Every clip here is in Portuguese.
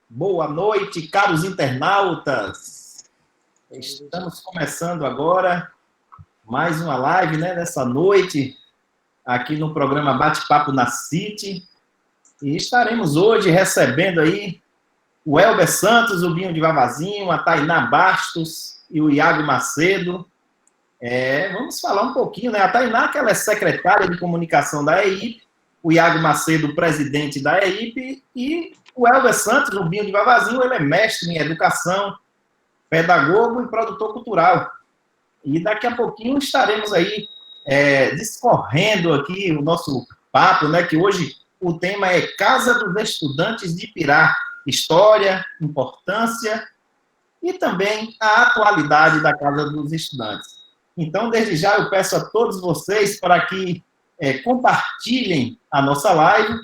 Boa noite, caros internautas. Estamos começando agora mais uma live, né, nessa noite, aqui no programa Bate-Papo na City. E estaremos hoje recebendo aí o Elber Santos, o Binho de Vavazinho, a Tainá Bastos e o Iago Macedo. Vamos falar um pouquinho, né? A Tainá, que ela é secretária de comunicação da EIP, o Iago Macedo, presidente da EIP, e o Elber Santos, o Binho de Vavazinho, ele é mestre em educação, pedagogo e produtor cultural. E daqui a pouquinho estaremos aí discorrendo aqui o nosso papo, né? Que hoje o tema é Casa dos Estudantes de Ipirá, história, importância e também a atualidade da Casa dos Estudantes. Então, desde já, eu peço a todos vocês para que compartilhem a nossa live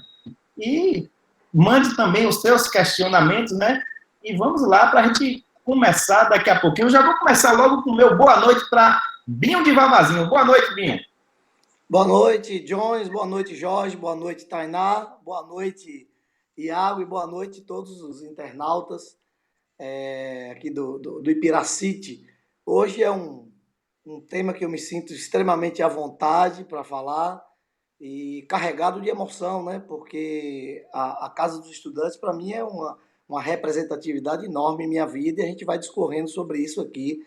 e mande também os seus questionamentos, né? E vamos lá para a gente começar daqui a pouquinho. Eu já vou começar logo com o meu boa noite para Binho de Vavazinho. Boa noite, Binho. Boa noite, Jones. Boa noite, Jorge. Boa noite, Tainá. Boa noite, Iago. E boa noite a todos os internautas aqui do Ipiracity. Hoje é um tema que eu me sinto extremamente à vontade para falar e carregado de emoção, né? Porque a Casa dos Estudantes, para mim, é uma representatividade enorme em minha vida e a gente vai discorrendo sobre isso aqui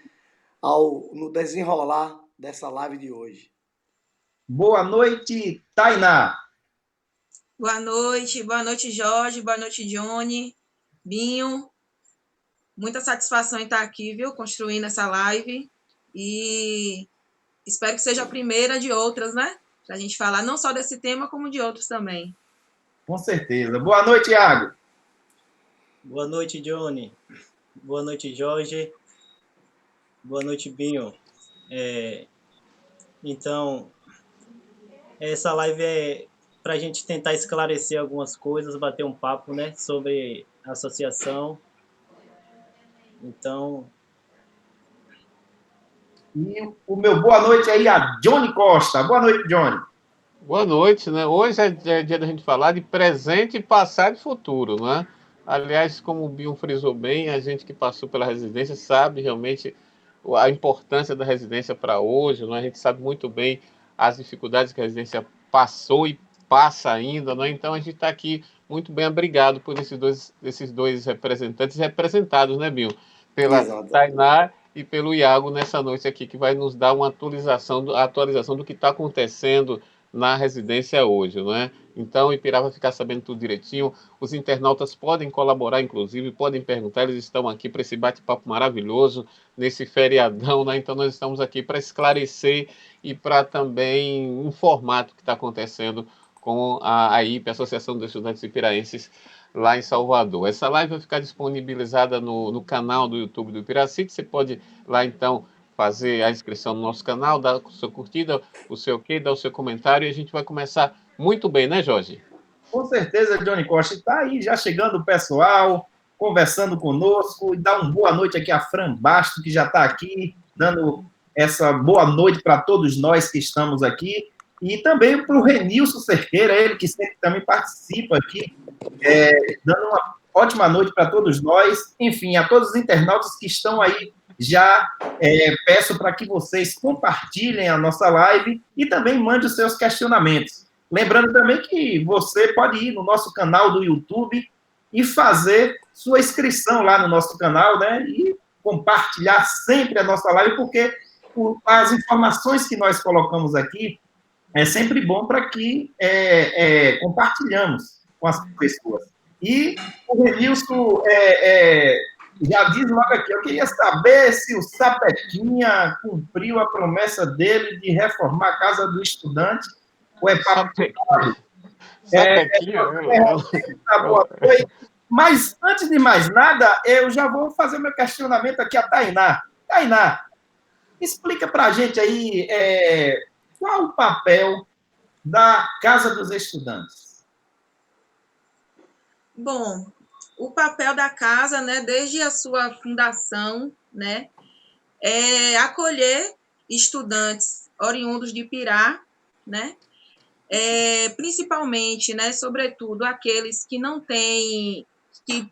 no desenrolar dessa live de hoje. Boa noite, Tainá. Boa noite, Jorge, boa noite, Johnny, Binho. Muita satisfação em estar aqui, viu, construindo essa live. E espero que seja a primeira de outras, né? Para a gente falar não só desse tema, como de outros também. Com certeza. Boa noite, Iago. Boa noite, Johnny. Boa noite, Jorge. Boa noite, Binho. Então, essa live é para a gente tentar esclarecer algumas coisas, bater um papo, né, sobre a associação. Então... E o meu boa noite aí a Johnny Costa. Boa noite, Johnny. Boa noite, né? Hoje é dia da gente falar de presente, passado e futuro, né? Aliás, como o Binho frisou bem, a gente que passou pela residência sabe realmente a importância da residência para hoje, né? A gente sabe muito bem as dificuldades que a residência passou e passa ainda, né? Então a gente está aqui muito bem abrigado por esses dois representantes representados, né, Binho? Pela Tainá e pelo Iago nessa noite aqui, que vai nos dar uma atualização do que está acontecendo na residência hoje, não é? Então, o Ipirá vai ficar sabendo tudo direitinho. Os internautas podem colaborar, inclusive, podem perguntar. Eles estão aqui para esse bate-papo maravilhoso, nesse feriadão, né? Então, nós estamos aqui para esclarecer e para também informar o que está acontecendo com a AIP, Associação dos Estudantes Ipiraenses, lá em Salvador. Essa live vai ficar disponibilizada no canal do YouTube do Ipiracity. Você pode lá, então, fazer a inscrição no nosso canal, dar a sua curtida, o seu ok, dar o seu comentário e a gente vai começar muito bem, né, Jorge? Com certeza, Johnny Costa. Está aí já chegando o pessoal, conversando conosco, e dá uma boa noite aqui a Fran Basto, que já está aqui, dando essa boa noite para todos nós que estamos aqui, e também para o Renilson Cerqueira, ele que sempre também participa aqui, dando uma ótima noite para todos nós, enfim, a todos os internautas que estão aí, já peço para que vocês compartilhem a nossa live e também mandem os seus questionamentos. Lembrando também que você pode ir no nosso canal do YouTube e fazer sua inscrição lá no nosso canal, né? E compartilhar sempre a nossa live, porque as informações que nós colocamos aqui é sempre bom para que compartilhamos com as pessoas. E o Renilson já diz logo aqui, eu queria saber se o Sapequinha cumpriu a promessa dele de reformar a Casa do Estudante. Ou é papo? Mas, antes de mais nada, eu já vou fazer o meu questionamento aqui a Tainá. Tainá, explica para a gente aí qual o papel da Casa dos Estudantes. Bom, o papel da casa, né, desde a sua fundação, né, é acolher estudantes oriundos de Ipirá, né, principalmente, né, sobretudo aqueles que não têm, que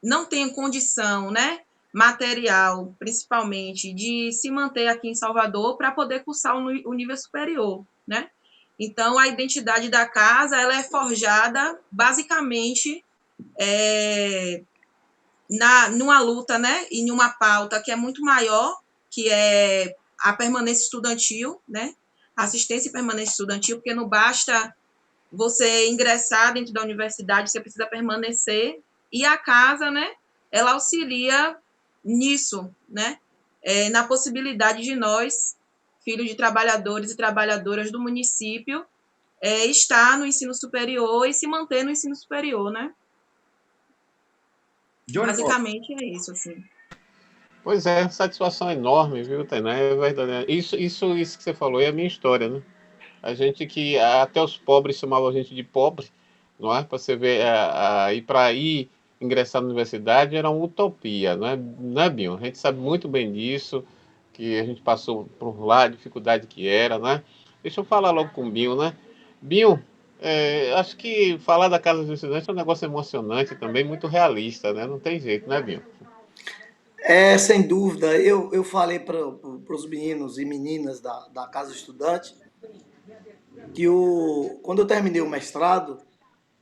não tenham condição, né, material, principalmente, de se manter aqui em Salvador para poder cursar o nível superior, né? Então, a identidade da casa, ela é forjada, basicamente, numa luta, né, e numa pauta que é muito maior, que é a permanência estudantil, né, assistência e permanência estudantil, porque não basta você ingressar dentro da universidade, você precisa permanecer, e a casa, né, ela auxilia nisso, né, na possibilidade de nós, filhos de trabalhadores e trabalhadoras do município, estar no ensino superior e se manter no ensino superior, né? Johnny Costa. Basicamente é isso, assim. Pois é, satisfação enorme, viu, Tainá? É verdade. Isso que você falou é a minha história, né? A gente que até os pobres chamavam a gente de pobre, não é? Para você ver, e para ir ingressar na universidade era uma utopia, não é, Binho? A gente sabe muito bem disso, que a gente passou por lá, a dificuldade que era, né? Deixa eu falar logo com o Binho, né? Binho, acho que falar da Casa dos Estudantes é um negócio emocionante também, muito realista, né? Não tem jeito, né, Binho? Sem dúvida. Eu falei para os meninos e meninas da Casa Estudante que quando eu terminei o mestrado,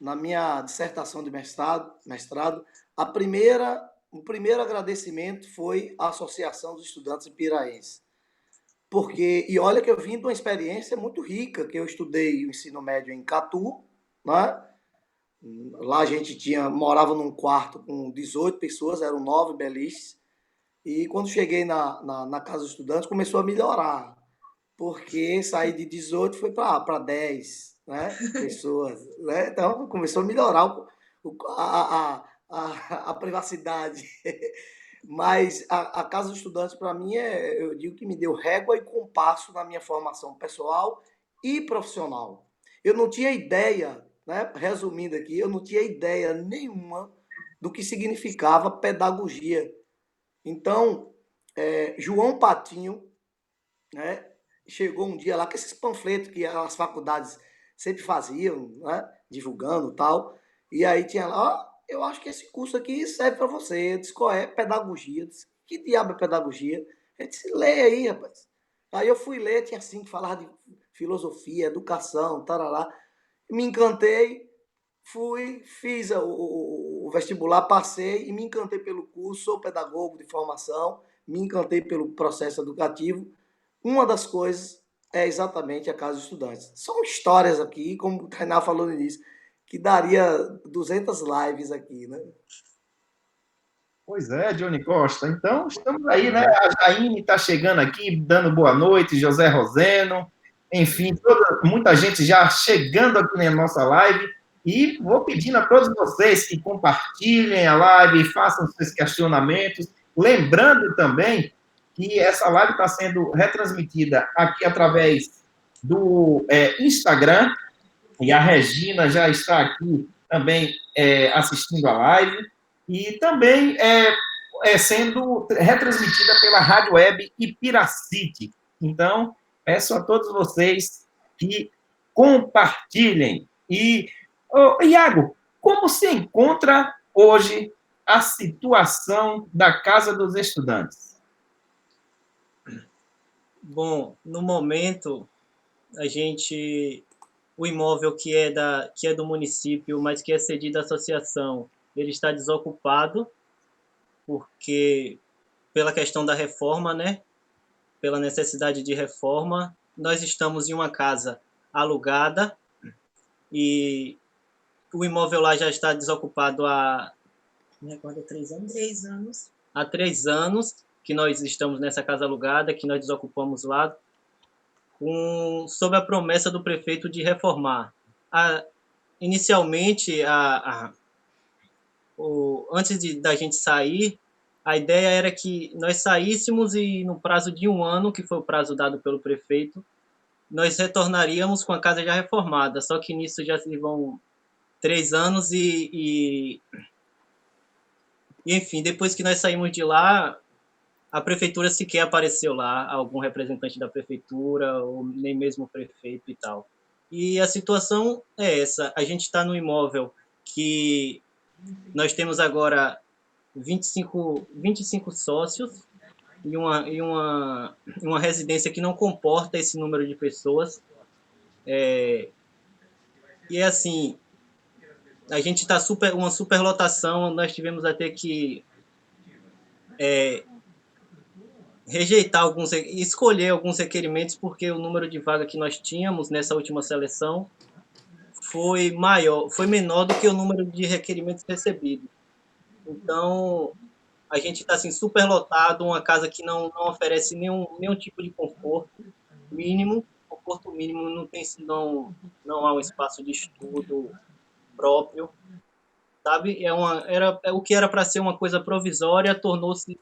na minha dissertação de mestrado, o primeiro agradecimento foi à Associação dos Estudantes Ipiraenses. E olha que eu vim de uma experiência muito rica, que eu estudei o ensino médio em Catu, né? Lá a gente morava num quarto com 18 pessoas, eram 9 beliches, e quando cheguei na Casa dos Estudantes começou a melhorar, porque saí de 18 foi para 10, né, pessoas, né? Então começou a melhorar a privacidade. Mas a Casa dos Estudantes, para mim, eu digo que me deu régua e compasso na minha formação pessoal e profissional. Eu não tinha ideia, né, resumindo aqui, eu não tinha ideia nenhuma do que significava pedagogia. Então, João Patinho, né, chegou um dia lá com esses panfletos que as faculdades sempre faziam, né, divulgando e tal, e aí tinha lá, eu acho que esse curso aqui serve para você. Eu disse, qual é? Pedagogia. Eu disse, que diabo é pedagogia? Ele disse, lê aí, rapaz. Aí eu fui ler, tinha assim, que falava de filosofia, educação, tarará. Me encantei, fiz o vestibular, passei e me encantei pelo curso, sou pedagogo de formação, me encantei pelo processo educativo. Uma das coisas é exatamente a Casa dos Estudantes. São histórias aqui, como o Tainá falou no início, que daria 200 lives aqui, né? Pois é, Johnny Costa. Então, estamos aí, né? A Jaine está chegando aqui, dando boa noite, José Roseno, enfim, muita gente já chegando aqui na nossa live. E vou pedindo a todos vocês que compartilhem a live, façam seus questionamentos. Lembrando também que essa live está sendo retransmitida aqui através do Instagram, e a Regina já está aqui também assistindo a live, e também sendo retransmitida pela Rádio Web Ipiracity. Então, peço a todos vocês que compartilhem. E, Iago, como se encontra hoje a situação da Casa dos Estudantes? Bom, no momento, o imóvel que é do município, mas que é cedido à associação, ele está desocupado, porque pela questão da reforma, né? Pela necessidade de reforma, nós estamos em uma casa alugada e o imóvel lá já está desocupado há 3 anos? 3 anos. Há 3 anos que nós estamos nessa casa alugada, que nós desocupamos lá, sob a promessa do prefeito de reformar. Inicialmente, antes da gente sair, a ideia era que nós saíssemos e no prazo de 1 ano, que foi o prazo dado pelo prefeito, nós retornaríamos com a casa já reformada. Só que nisso já se vão 3 anos e enfim, depois que nós saímos de lá, a prefeitura sequer apareceu lá, algum representante da prefeitura, ou nem mesmo o prefeito e tal. E a situação é essa, a gente está no imóvel que nós temos agora 25 sócios e uma residência que não comporta esse número de pessoas. E assim, a gente está uma superlotação, nós tivemos até que escolher alguns requerimentos, porque o número de vaga que nós tínhamos nessa última seleção foi menor do que o número de requerimentos recebidos. Então, a gente está assim, superlotado, uma casa que não oferece nenhum tipo de conforto mínimo. Conforto mínimo não há um espaço de estudo próprio, sabe? O que era para ser uma coisa provisória tornou-se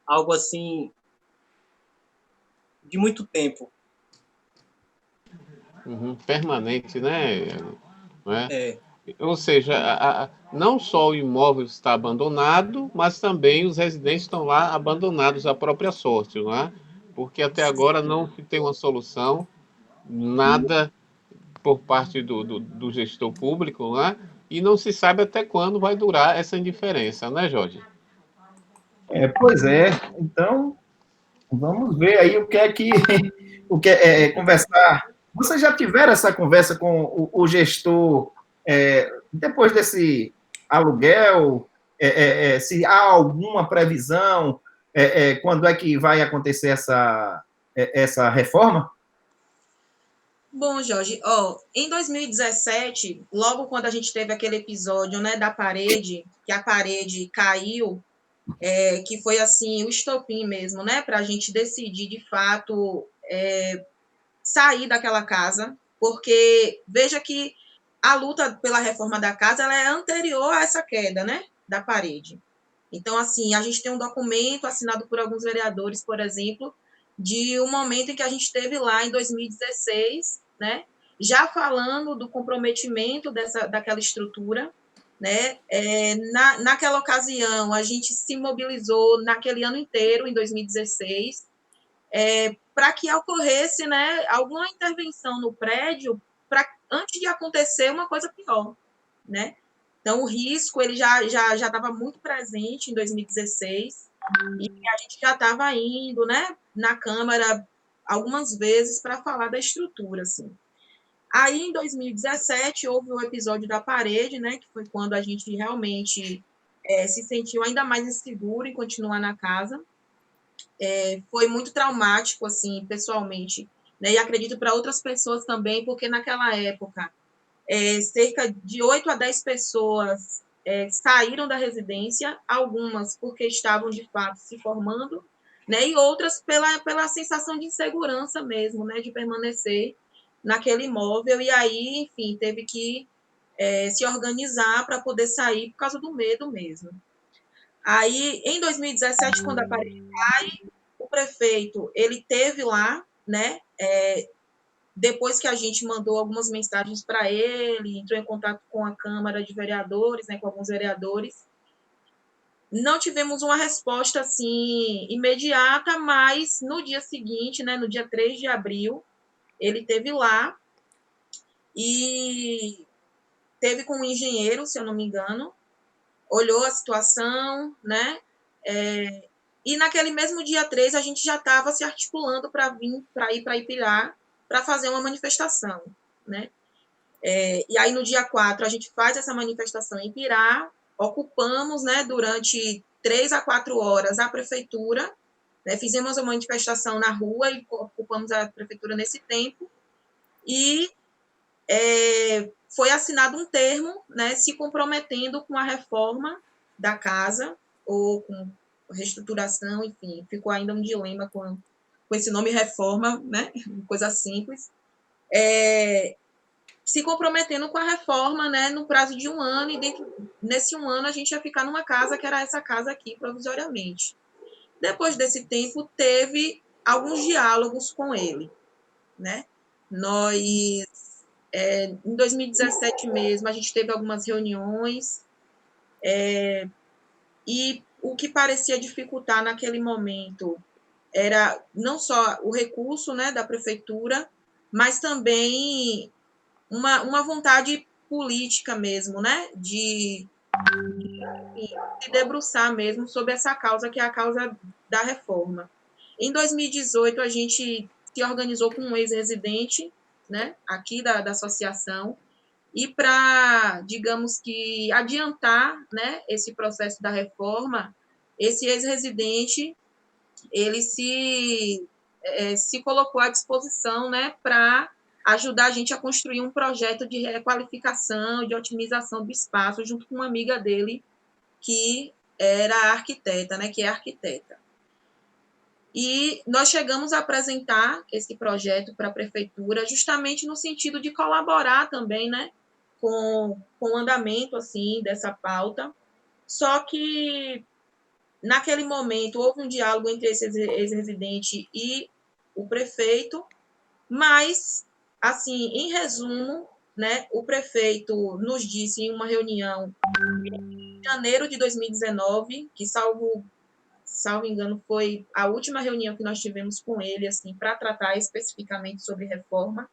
algo assim de muito tempo. Permanente, né? Não é? É. Ou seja, não só o imóvel está abandonado, mas também os residentes estão lá abandonados à própria sorte, não é? Porque até agora não se tem uma solução, nada por parte do gestor público, não é? E não se sabe até quando vai durar essa indiferença, né, Jorge? Pois é. Então, vamos ver aí o que é que conversar. Vocês já tiveram essa conversa com o gestor depois desse aluguel? Se há alguma previsão, quando é que vai acontecer essa reforma? Bom, Jorge, em 2017, logo quando a gente teve aquele episódio, né, da parede, que a parede caiu, que foi assim o estopim mesmo, né, para a gente decidir de fato sair daquela casa, porque veja que a luta pela reforma da casa ela é anterior a essa queda, né, da parede. Então, assim, a gente tem um documento assinado por alguns vereadores, por exemplo, de um momento em que a gente teve lá em 2016, né, já falando do comprometimento daquela estrutura, né, naquela ocasião, a gente se mobilizou naquele ano inteiro, em 2016, para que ocorresse, né, alguma intervenção no prédio antes de acontecer uma coisa pior, né? Então, o risco ele já estava muito presente em 2016 e a gente já estava indo, né, na Câmara algumas vezes para falar da estrutura, assim. Aí, em 2017, houve o episódio da parede, né, que foi quando a gente realmente se sentiu ainda mais inseguro em continuar na casa. Foi muito traumático, assim, pessoalmente, né, e acredito para outras pessoas também, porque naquela época cerca de 8 a 10 pessoas saíram da residência, algumas porque estavam, de fato, se formando, né, e outras pela sensação de insegurança mesmo, né, de permanecer naquele imóvel, e aí, enfim, teve que se organizar para poder sair por causa do medo mesmo. Aí, em 2017, quando a parede cai, o prefeito, ele teve lá, né, depois que a gente mandou algumas mensagens para ele, entrou em contato com a Câmara de Vereadores, né, com alguns vereadores, não tivemos uma resposta, assim, imediata, mas no dia seguinte, né, no dia 3 de abril, ele esteve lá e teve com um engenheiro, se eu não me engano, olhou a situação, né, e naquele mesmo dia 3 a gente já estava se articulando para ir para Ipirá para fazer uma manifestação, né? E aí no dia 4 a gente faz essa manifestação em Ipirá, ocupamos, né, durante 3 a 4 horas a prefeitura, né, fizemos uma manifestação na rua e ocupamos a prefeitura nesse tempo, e foi assinado um termo, né, se comprometendo com a reforma da casa, ou com reestruturação, enfim, ficou ainda um dilema com esse nome reforma, né, coisa simples, se comprometendo com a reforma, né, no prazo de um ano, e nesse um ano a gente ia ficar numa casa que era essa casa aqui, provisoriamente. Depois desse tempo, teve alguns diálogos com ele, né? Nós, em 2017 mesmo, a gente teve algumas reuniões, e o que parecia dificultar naquele momento era não só o recurso, né, da prefeitura, mas também uma vontade política mesmo, né, de enfim, se debruçar mesmo sobre essa causa, que é a causa da reforma. Em 2018, a gente se organizou com um ex-residente, né, aqui da associação, e para, digamos que, adiantar, né, esse processo da reforma, esse ex-residente, ele se colocou à disposição, né, para ajudar a gente a construir um projeto de requalificação, de otimização do espaço, junto com uma amiga dele, que era arquiteta, né, que é arquiteta. E nós chegamos a apresentar esse projeto para a prefeitura, justamente no sentido de colaborar também, né, com o andamento, assim, dessa pauta. Só que, naquele momento, houve um diálogo entre esse ex-residente e o prefeito, mas, assim, em resumo, né, o prefeito nos disse em uma reunião em janeiro de 2019, que, salvo engano, foi a última reunião que nós tivemos com ele, assim, para tratar especificamente sobre reforma.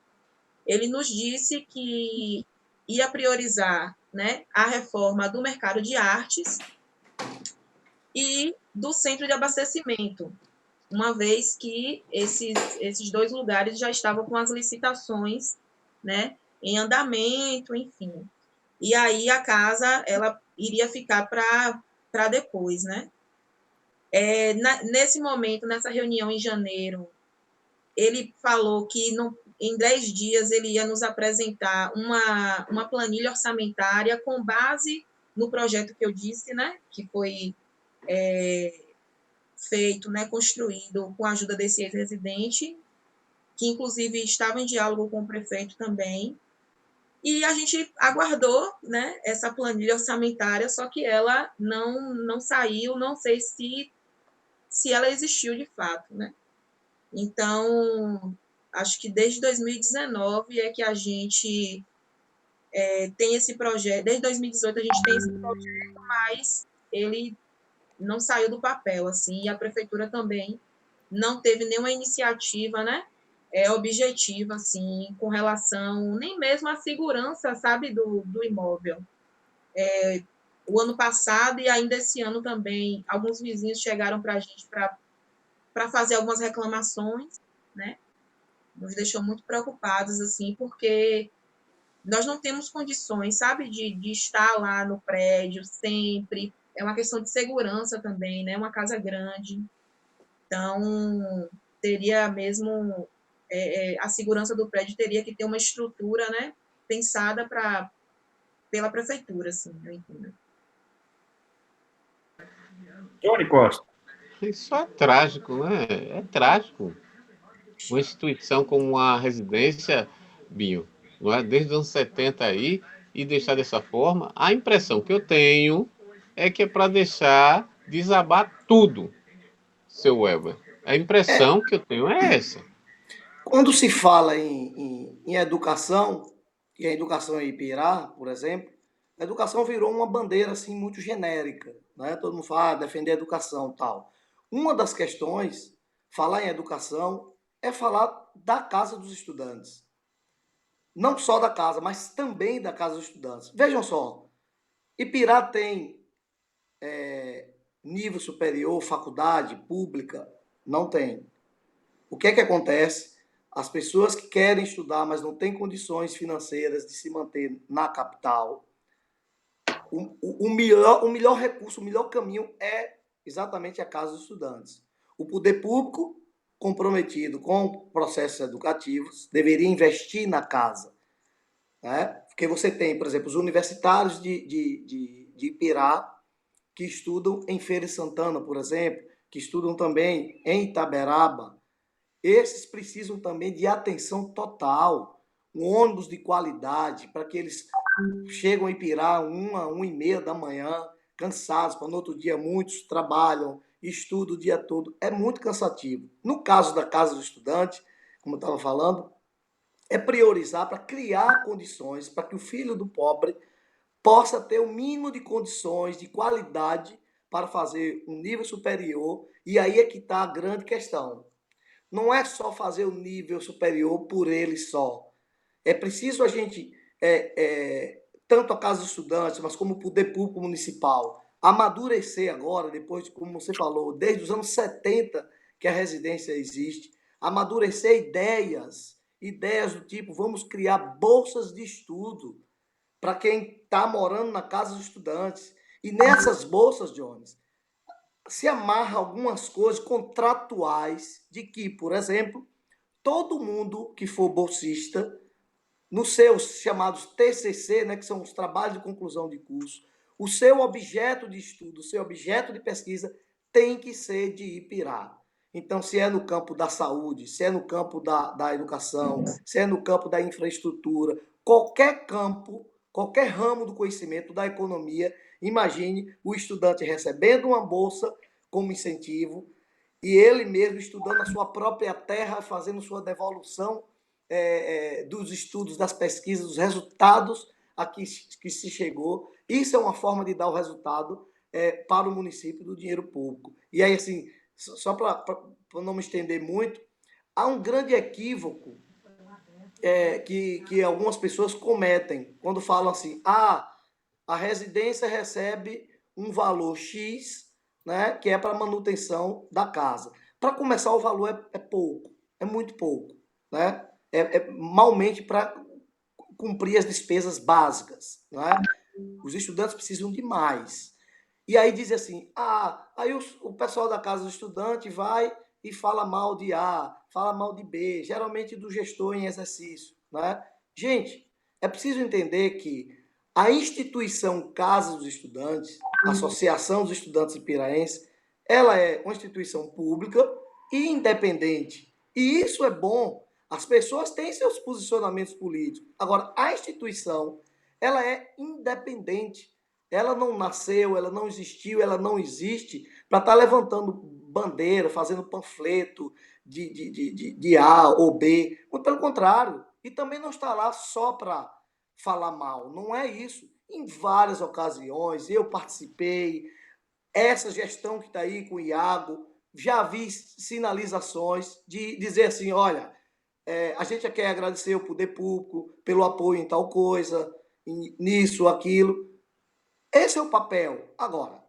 Ele nos disse que ia priorizar, né, a reforma do mercado de artes e do centro de abastecimento, uma vez que esses dois lugares já estavam com as licitações, né, em andamento, enfim. E aí a casa ela iria ficar para depois, né? Nesse momento, nessa reunião em janeiro, ele falou que em 10 dias ele ia nos apresentar uma planilha orçamentária com base no projeto que eu disse, né, que foi feito, né, construído com a ajuda desse ex-residente, que inclusive estava em diálogo com o prefeito também. E a gente aguardou, né, essa planilha orçamentária, só que ela não saiu, não sei se ela existiu de fato, né? Então, acho que desde 2019 é que a gente tem esse projeto, desde 2018 a gente tem esse projeto, mas ele não saiu do papel, assim, e a prefeitura também não teve nenhuma iniciativa, né, objetiva, assim, com relação, nem mesmo à segurança, sabe, do imóvel. O ano passado e ainda esse ano também, alguns vizinhos chegaram para a gente para fazer algumas reclamações, né, nos deixou muito preocupados, assim, porque nós não temos condições, sabe, de estar lá no prédio sempre. É uma questão de segurança também, né? Uma casa grande. Então, teria mesmo... a segurança do prédio teria que ter uma estrutura, né? Pensada pela prefeitura, assim, eu entendo. Johnny Costa. Isso é trágico, né? É trágico. Uma instituição como a residência, Binho, não é? Desde os anos 70 aí, e deixar dessa forma, a impressão que eu tenho é que é para deixar desabar tudo, seu Weber. A impressão que eu tenho é essa. Quando se fala em educação, e a educação em Ipirá, por exemplo, a educação virou uma bandeira assim muito genérica, né? Todo mundo fala, defender a educação, tal. Uma das questões, falar em educação, é falar da casa dos estudantes. Não só da casa, mas também da casa dos estudantes. Vejam só, Ipirá tem nível superior, faculdade pública? Não tem. O que é que acontece? As pessoas que querem estudar, mas não têm condições financeiras de se manter na capital, o melhor recurso, o melhor caminho é exatamente a casa dos estudantes. O poder público, comprometido com processos educativos, deveria investir na casa. Né? Porque você tem, por exemplo, os universitários de Ipirá, que estudam em Feira de Santana, por exemplo, que estudam também em Itaberaba. Esses precisam também de atenção total, um ônibus de qualidade, para que eles chegam a Ipirá 1h30 da manhã, cansados, para no outro dia muitos trabalham, estudam o dia todo. É muito cansativo. No caso da Casa do Estudante, como eu estava falando, é priorizar para criar condições para que o filho do pobre possa ter o mínimo de condições, de qualidade, para fazer um nível superior. E aí é que está a grande questão. Não é só fazer o nível superior por ele só. É preciso a gente, tanto a Casa dos Estudantes, mas como o poder público municipal, amadurecer agora, depois, como você falou, desde os anos 70 que a residência existe, amadurecer ideias do tipo, vamos criar bolsas de estudo para quem está morando na casa dos estudantes. E nessas bolsas, Jones, se amarra algumas coisas contratuais de que, por exemplo, todo mundo que for bolsista, nos seus chamados TCC, né, que são os trabalhos de conclusão de curso, o seu objeto de estudo, o seu objeto de pesquisa tem que ser de Ipirá. Então, se é no campo da saúde, se é no campo da educação, se é no campo da infraestrutura, qualquer campo, qualquer ramo do conhecimento, da economia, imagine o estudante recebendo uma bolsa como incentivo e ele mesmo estudando na sua própria terra, fazendo sua devolução dos estudos, das pesquisas, dos resultados a que se chegou. Isso é uma forma de dar o resultado para o município do dinheiro público. E aí, assim, só para não me estender muito, há um grande equívoco que algumas pessoas cometem quando falam assim, a residência recebe um valor X, né, que é para manutenção da casa. Para começar, o valor é pouco, é muito pouco, né? Malmente para cumprir as despesas básicas, né? Os estudantes precisam de mais. E aí diz assim, aí o pessoal da casa do estudante vai e fala mal de A, fala mal de B, geralmente do gestor em exercício, né? Gente, é preciso entender que a instituição Casa dos Estudantes, a Associação dos Estudantes Ipiraenses, ela é uma instituição pública e independente. E isso é bom. As pessoas têm seus posicionamentos políticos. Agora, a instituição, ela é independente. Ela não nasceu, ela não existiu, ela não existe para estar levantando bandeira, fazendo panfleto de A ou B. Muito pelo contrário. E também não está lá só para falar mal. Não é isso. Em várias ocasiões eu participei. Essa gestão que está aí com o Iago, já vi sinalizações de dizer assim, olha, a gente quer agradecer o poder público pelo apoio em tal coisa, nisso, aquilo. Esse é o papel. Agora,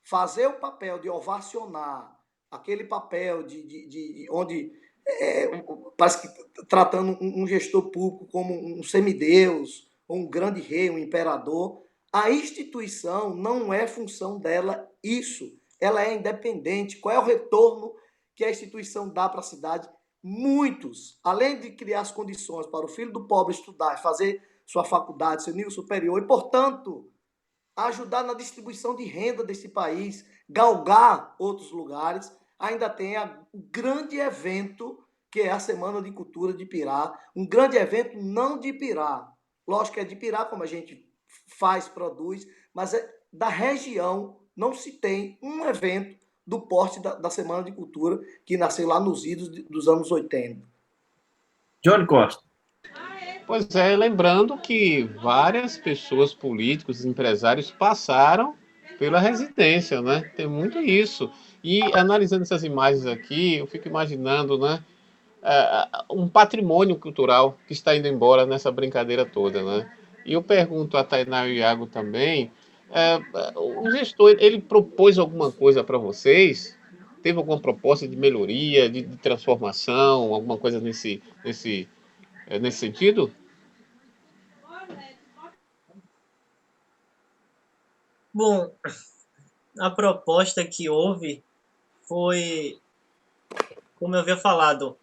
fazer o papel de ovacionar, aquele papel de onde parece que tratando um gestor público como um semideus, ou um grande rei, um imperador, a instituição não é função dela isso. Ela é independente. Qual é o retorno que a instituição dá para a cidade? Muitos. Além de criar as condições para o filho do pobre estudar, fazer sua faculdade, seu nível superior, e, portanto, ajudar na distribuição de renda desse país, galgar outros lugares, ainda tem o grande evento que é a Semana de Cultura de Ipirá, um grande evento não de Ipirá, lógico que é de Ipirá, como a gente faz, produz, mas é da região, não se tem um evento do porte da Semana de Cultura que nasceu lá nos idos dos anos 80. Johnny Costa. Pois é, lembrando que várias pessoas, políticos, empresários, passaram pela residência, né? Tem muito isso. E analisando essas imagens aqui, eu fico imaginando, né? Um patrimônio cultural que está indo embora nessa brincadeira toda, né? E eu pergunto a Tainá e o Iago também, o gestor, ele propôs alguma coisa para vocês? Teve alguma proposta de melhoria, de transformação, alguma coisa nesse sentido? Bom, a proposta que houve foi, como eu havia falado,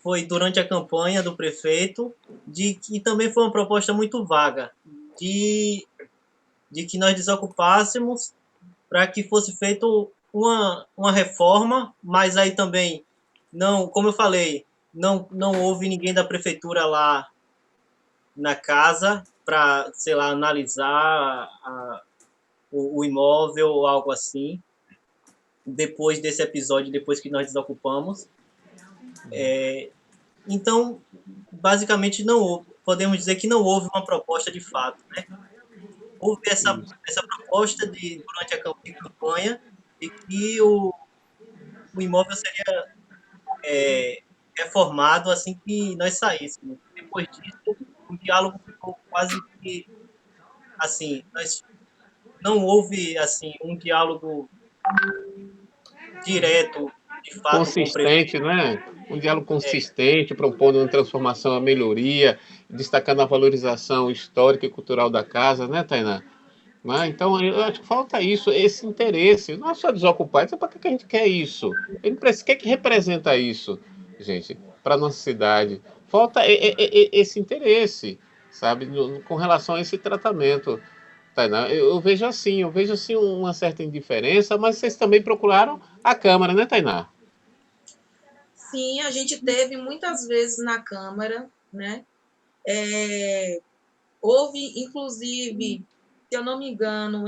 foi durante a campanha do prefeito, e também foi uma proposta muito vaga, de que nós desocupássemos para que fosse feita uma reforma, mas aí também, não, como eu falei, não houve ninguém da prefeitura lá na casa para, sei lá, analisar o imóvel ou algo assim, depois desse episódio, depois que nós desocupamos. Então, basicamente, não houve, podemos dizer que não houve uma proposta de fato, né? Houve essa proposta durante a campanha de que o imóvel seria reformado assim que nós saíssemos. Depois disso, o diálogo ficou quase que assim, nós não houve assim um diálogo direto, de fato, com o prefeito. Consistente, né? Um diálogo consistente, propondo uma transformação, uma melhoria, destacando a valorização histórica e cultural da casa, né, Tainá? Né? Então, eu acho que falta isso, esse interesse. Não é só desocupar, então para que a gente quer isso? A gente quer que representa isso, gente, para a nossa cidade. Falta esse interesse, sabe, com relação a esse tratamento. Tainá, eu vejo assim uma certa indiferença, mas vocês também procuraram a Câmara, né, Tainá? Sim, a gente teve muitas vezes na Câmara, né? Houve, inclusive, se eu não me engano,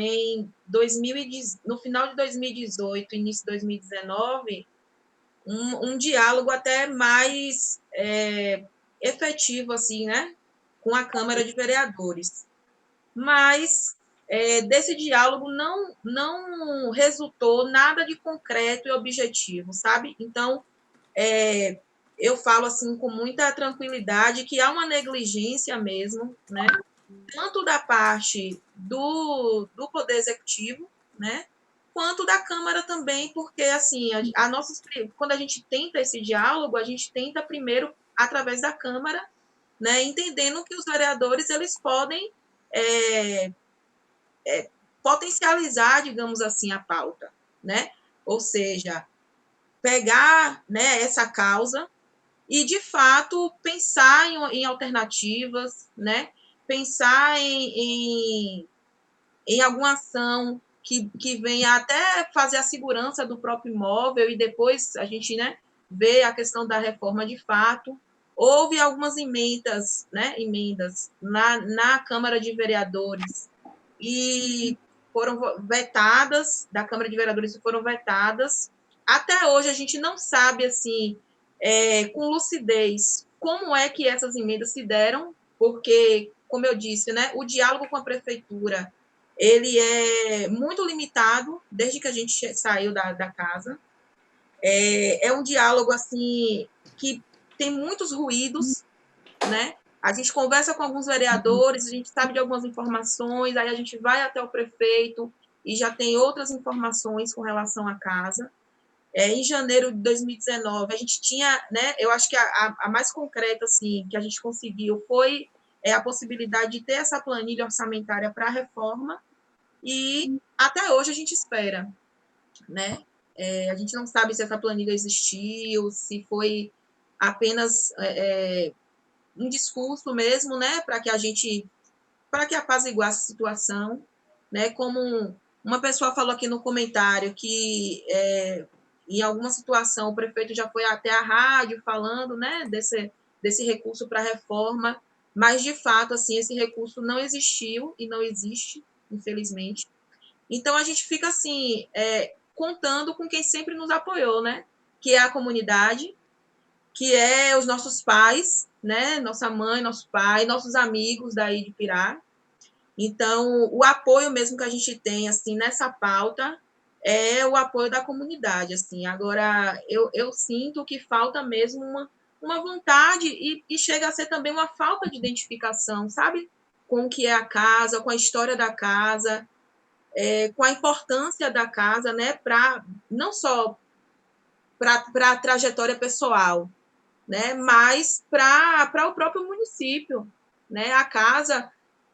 no final de 2018, início de 2019, um diálogo até mais efetivo, assim, né? Com a Câmara de Vereadores. Mas desse diálogo não resultou nada de concreto e objetivo, sabe? Então, eu falo assim com muita tranquilidade que há uma negligência mesmo, né? Tanto da parte do Poder Executivo, né? Quanto da Câmara também, porque assim, quando a gente tenta esse diálogo, a gente tenta primeiro através da Câmara, né? Entendendo que os vereadores eles podem potencializar, digamos assim, a pauta, né? Ou seja, pegar, né, essa causa e, de fato, pensar em alternativas, né? Pensar em alguma ação que venha até fazer a segurança do próprio imóvel e depois a gente, né, vê a questão da reforma de fato. Houve algumas emendas, né, na Câmara de Vereadores e foram vetadas, da Câmara de Vereadores foram vetadas. Até hoje a gente não sabe, assim, com lucidez, como é que essas emendas se deram, porque, como eu disse, né, o diálogo com a prefeitura, ele é muito limitado, desde que a gente saiu da casa. É um diálogo, assim, que tem muitos ruídos, né? A gente conversa com alguns vereadores, a gente sabe de algumas informações, aí a gente vai até o prefeito e já tem outras informações com relação à casa. Em janeiro de 2019, a gente tinha, né, eu acho que a mais concreta, assim, que a gente conseguiu foi a possibilidade de ter essa planilha orçamentária para a reforma, e até hoje a gente espera, né? A gente não sabe se essa planilha existiu, se foi apenas um discurso mesmo, né, para que apaziguasse a situação, né, como uma pessoa falou aqui no comentário que em alguma situação o prefeito já foi até a rádio falando, né, desse recurso para reforma, mas de fato assim esse recurso não existiu e não existe, infelizmente. Então a gente fica assim contando com quem sempre nos apoiou, né, que é a comunidade, que é os nossos pais, né, nossa mãe, nosso pai, nossos amigos daí de Pirá. Então, o apoio mesmo que a gente tem, assim, nessa pauta é o apoio da comunidade, assim. Agora, eu sinto que falta mesmo uma vontade e chega a ser também uma falta de identificação, sabe? Com o que é a casa, com a história da casa, com a importância da casa, né? Não só para a trajetória pessoal, né? Mas para o próprio município, né? A casa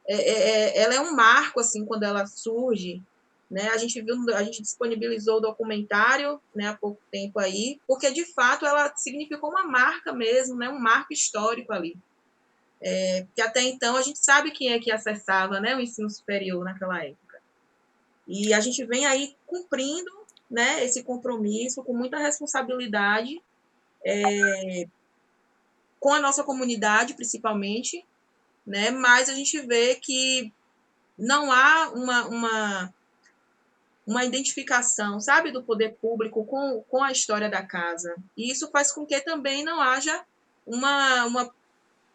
ela é um marco assim quando ela surge, né? A gente disponibilizou o documentário, né, há pouco tempo aí, porque de fato ela significou uma marca mesmo, né? Um marco histórico ali. Que até então a gente sabe quem é que acessava, né, o ensino superior naquela época. E a gente vem aí cumprindo, né, esse compromisso com muita responsabilidade com a nossa comunidade, principalmente, né? Mas a gente vê que não há uma identificação, sabe, do poder público com a história da casa. E isso faz com que também não haja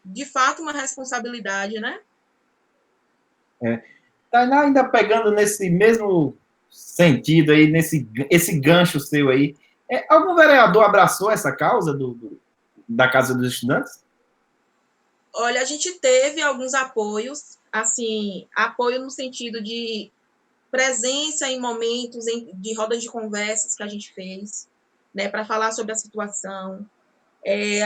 de fato, uma responsabilidade, né? Tainá, ainda pegando nesse mesmo sentido aí, esse gancho seu aí, algum vereador abraçou essa causa da Casa dos Estudantes? Olha, a gente teve alguns apoios, assim, apoio no sentido de presença em momentos de rodas de conversas que a gente fez, né, para falar sobre a situação.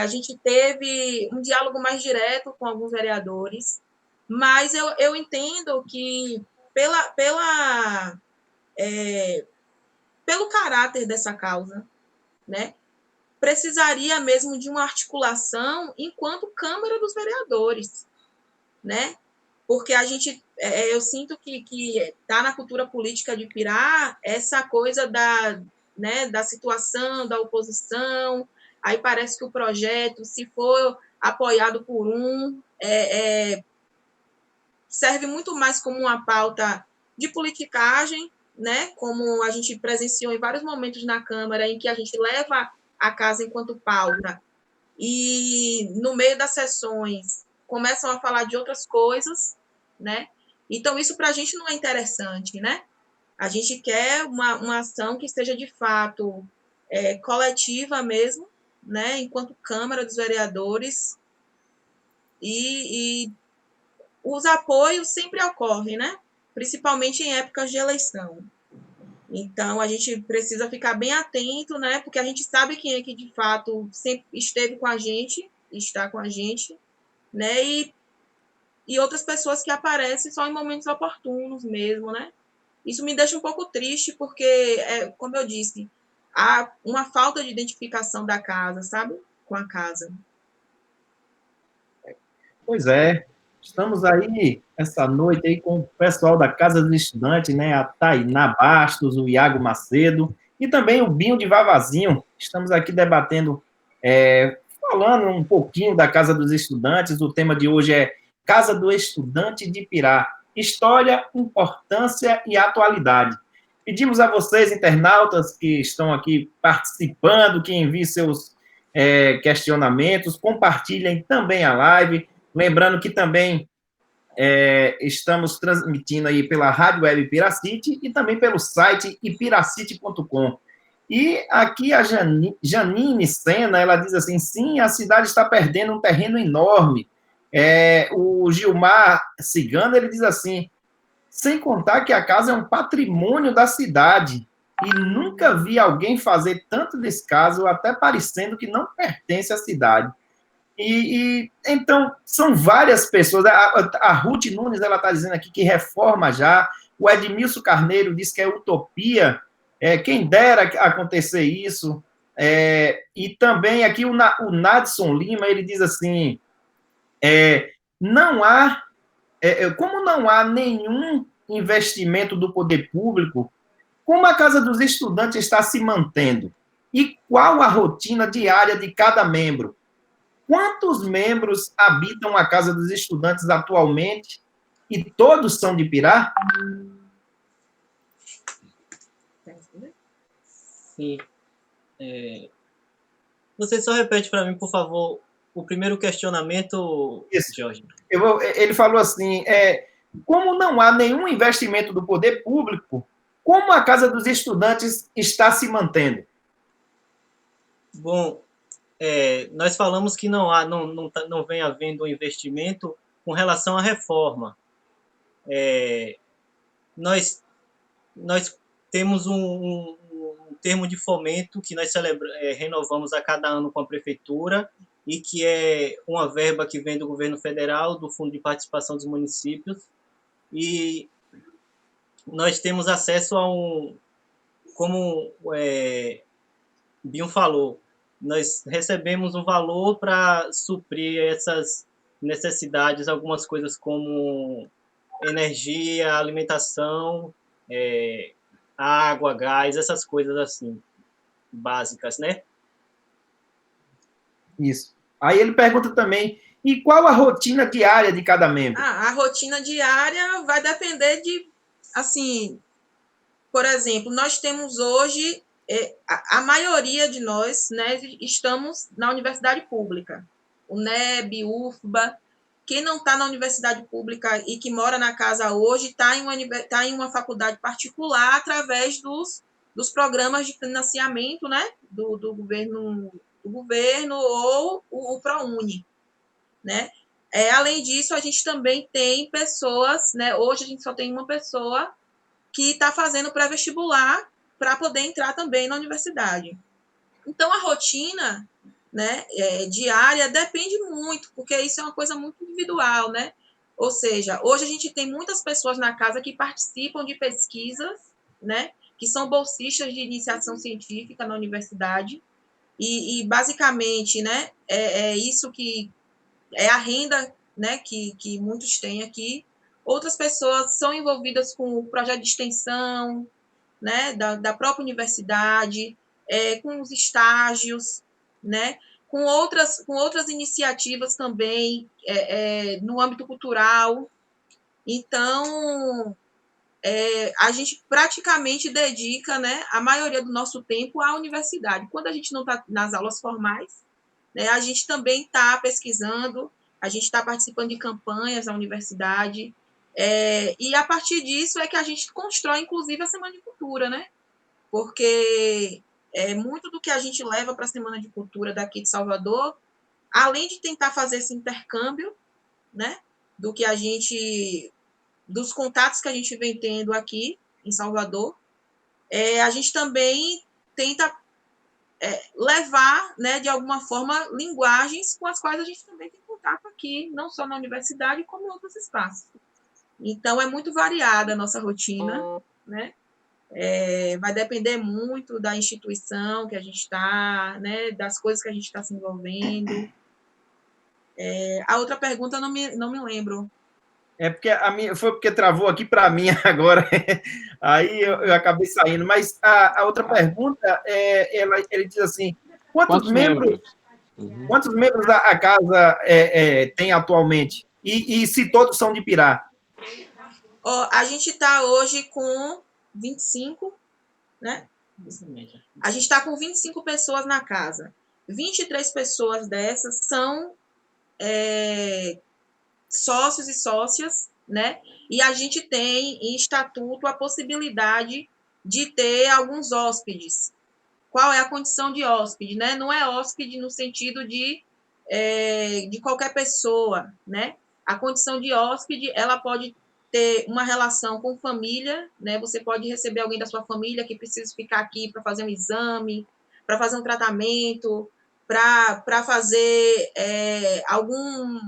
A gente teve um diálogo mais direto com alguns vereadores, mas eu entendo que pelo caráter dessa causa, né, precisaria mesmo de uma articulação enquanto Câmara dos Vereadores, né? Porque eu sinto que está na cultura política de Pirá essa coisa da situação, da oposição, aí parece que o projeto, se for apoiado por serve muito mais como uma pauta de politicagem, né? Como a gente presenciou em vários momentos na Câmara, em que a gente leva a casa enquanto pauta, e no meio das sessões começam a falar de outras coisas, né? Então, isso para a gente não é interessante, né? A gente quer uma ação que esteja, de fato, coletiva mesmo, né? Enquanto Câmara dos Vereadores, e os apoios sempre ocorrem, né? Principalmente em épocas de eleição. Então, a gente precisa ficar bem atento, né? Porque a gente sabe quem é que, de fato, sempre esteve com a gente, está com a gente, né? E outras pessoas que aparecem só em momentos oportunos mesmo, né? Isso me deixa um pouco triste, porque, como eu disse, há uma falta de identificação da casa, sabe? Com a casa. Pois é, estamos aí essa noite aí com o pessoal da Casa dos Estudantes, né? A Tainá Bastos, o Iago Macedo e também o Binho de Vavazinho. Estamos aqui debatendo, falando um pouquinho da Casa dos Estudantes. O tema de hoje é Casa do Estudante de Pirá, história, importância e atualidade. Pedimos a vocês, internautas, que estão aqui participando, que enviem seus questionamentos, compartilhem também a live. Lembrando que também estamos transmitindo aí pela Rádio Web Piracity e também pelo site ipiracity.com. E aqui a Janine Sena, ela diz assim, sim, a cidade está perdendo um terreno enorme. O Gilmar Cigano, ele diz assim, sem contar que a casa é um patrimônio da cidade e nunca vi alguém fazer tanto descaso, até parecendo que não pertence à cidade. Então, são várias pessoas. A Ruth Nunes, ela está dizendo aqui que reforma já. O Edmilson Carneiro diz que é utopia. Quem dera acontecer isso. E também aqui o Nadson Lima, ele diz assim, não há, como não há nenhum investimento do poder público, como a Casa dos Estudantes está se mantendo? E qual a rotina diária de cada membro? Quantos membros habitam a Casa dos Estudantes atualmente? E todos são de Pirá? Sim. Você só repete para mim, por favor, o primeiro questionamento, Isso. Jorge. Ele falou assim, como não há nenhum investimento do poder público, como a Casa dos Estudantes está se mantendo? Bom, nós falamos que não vem havendo investimento com relação à reforma. Nós temos um termo de fomento que nós renovamos a cada ano com a prefeitura e que é uma verba que vem do governo federal, do Fundo de Participação dos Municípios, e nós temos acesso a como Binho falou, nós recebemos um valor para suprir essas necessidades, algumas coisas como energia, alimentação, água, gás, essas coisas assim, básicas, né? Isso. Aí ele pergunta também, e qual a rotina diária de cada membro? A rotina diária vai depender de, assim, por exemplo, nós temos hoje, a maioria de nós, né, estamos na universidade pública, UNEB, UFBA. Quem não está na universidade pública e que mora na casa hoje está em uma faculdade particular através dos programas de financiamento, né, do governo ou o ProUni, né? Além disso, a gente também tem pessoas, né? Hoje a gente só tem uma pessoa que está fazendo pré-vestibular para poder entrar também na universidade. Então, a rotina, né, diária depende muito, porque isso é uma coisa muito individual, né? Ou seja, hoje a gente tem muitas pessoas na casa que participam de pesquisas, né, que são bolsistas de iniciação científica na universidade, e basicamente, né, isso que é a renda, né, que muitos têm aqui. Outras pessoas são envolvidas com o projeto de extensão, né, da própria universidade, com os estágios, né, com outras iniciativas também no âmbito cultural. Então, a gente praticamente dedica, né, a maioria do nosso tempo à universidade. Quando a gente não está nas aulas formais, né, a gente também está pesquisando, a gente está participando de campanhas na universidade, e a partir disso é que a gente constrói, inclusive, a Semana de Cultura, né? Porque muito do que a gente leva para a Semana de Cultura daqui de Salvador, além de tentar fazer esse intercâmbio, né, dos contatos que a gente vem tendo aqui em Salvador, a gente também tenta levar, né, de alguma forma, linguagens com as quais a gente também tem contato aqui, não só na universidade, como em outros espaços. Então, é muito variada a nossa rotina, né? Vai depender muito da instituição que a gente está, né, das coisas que a gente está se envolvendo. A outra pergunta eu não me lembro. Foi porque travou aqui para mim agora, aí eu acabei saindo. Mas a outra pergunta, ele diz assim, quantos membros a casa tem atualmente? E se todos são de Pirá? A gente está hoje com 25, né? A gente está com 25 pessoas na casa. 23 pessoas dessas são sócios e sócias, né? E a gente tem em estatuto a possibilidade de ter alguns hóspedes. Qual é a condição de hóspede, né? Não é hóspede no sentido de qualquer pessoa, né? A condição de hóspede, ela pode ter uma relação com família, né? Você pode receber alguém da sua família que precisa ficar aqui para fazer um exame, para fazer um tratamento, para fazer algum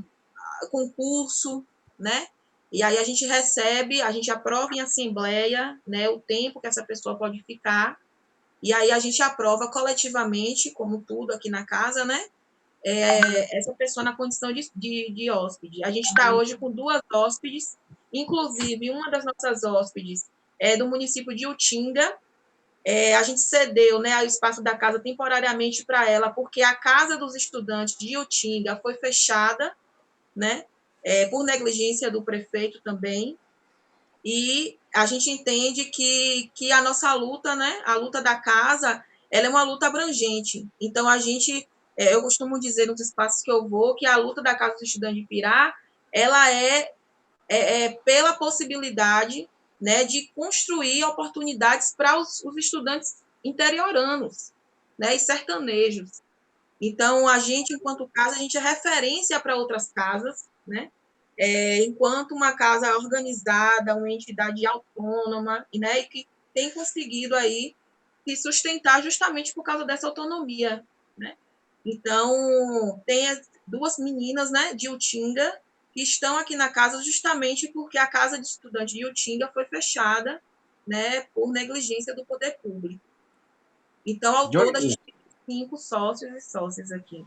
concurso, né? E aí a gente recebe, a gente aprova em assembleia, né, o tempo que essa pessoa pode ficar, e aí a gente aprova coletivamente, como tudo aqui na casa, né? Essa pessoa na condição de hóspede. A gente está hoje com 2 hóspedes, inclusive uma das nossas hóspedes é do município de Utinga. A gente cedeu, né, o espaço da casa temporariamente para ela, porque a casa dos estudantes de Utinga foi fechada, né, por negligência do prefeito também, e a gente entende que a nossa luta, né, a luta da casa, ela é uma luta abrangente. Então, eu costumo dizer nos espaços que eu vou, que a luta da Casa do Estudante de Pirá, ela é pela possibilidade, né, de construir oportunidades para os estudantes interioranos, né, e sertanejos. Então, a gente, enquanto casa, a gente é referência para outras casas, né? Enquanto uma casa organizada, uma entidade autônoma, né? E que tem conseguido aí se sustentar justamente por causa dessa autonomia, né? Então, tem as 2 meninas, né, de Utinga, que estão aqui na casa justamente porque a casa de estudante de Utinga foi fechada, né, por negligência do poder público. Então, ao todo, a gente tem 5 sócios e sócias aqui.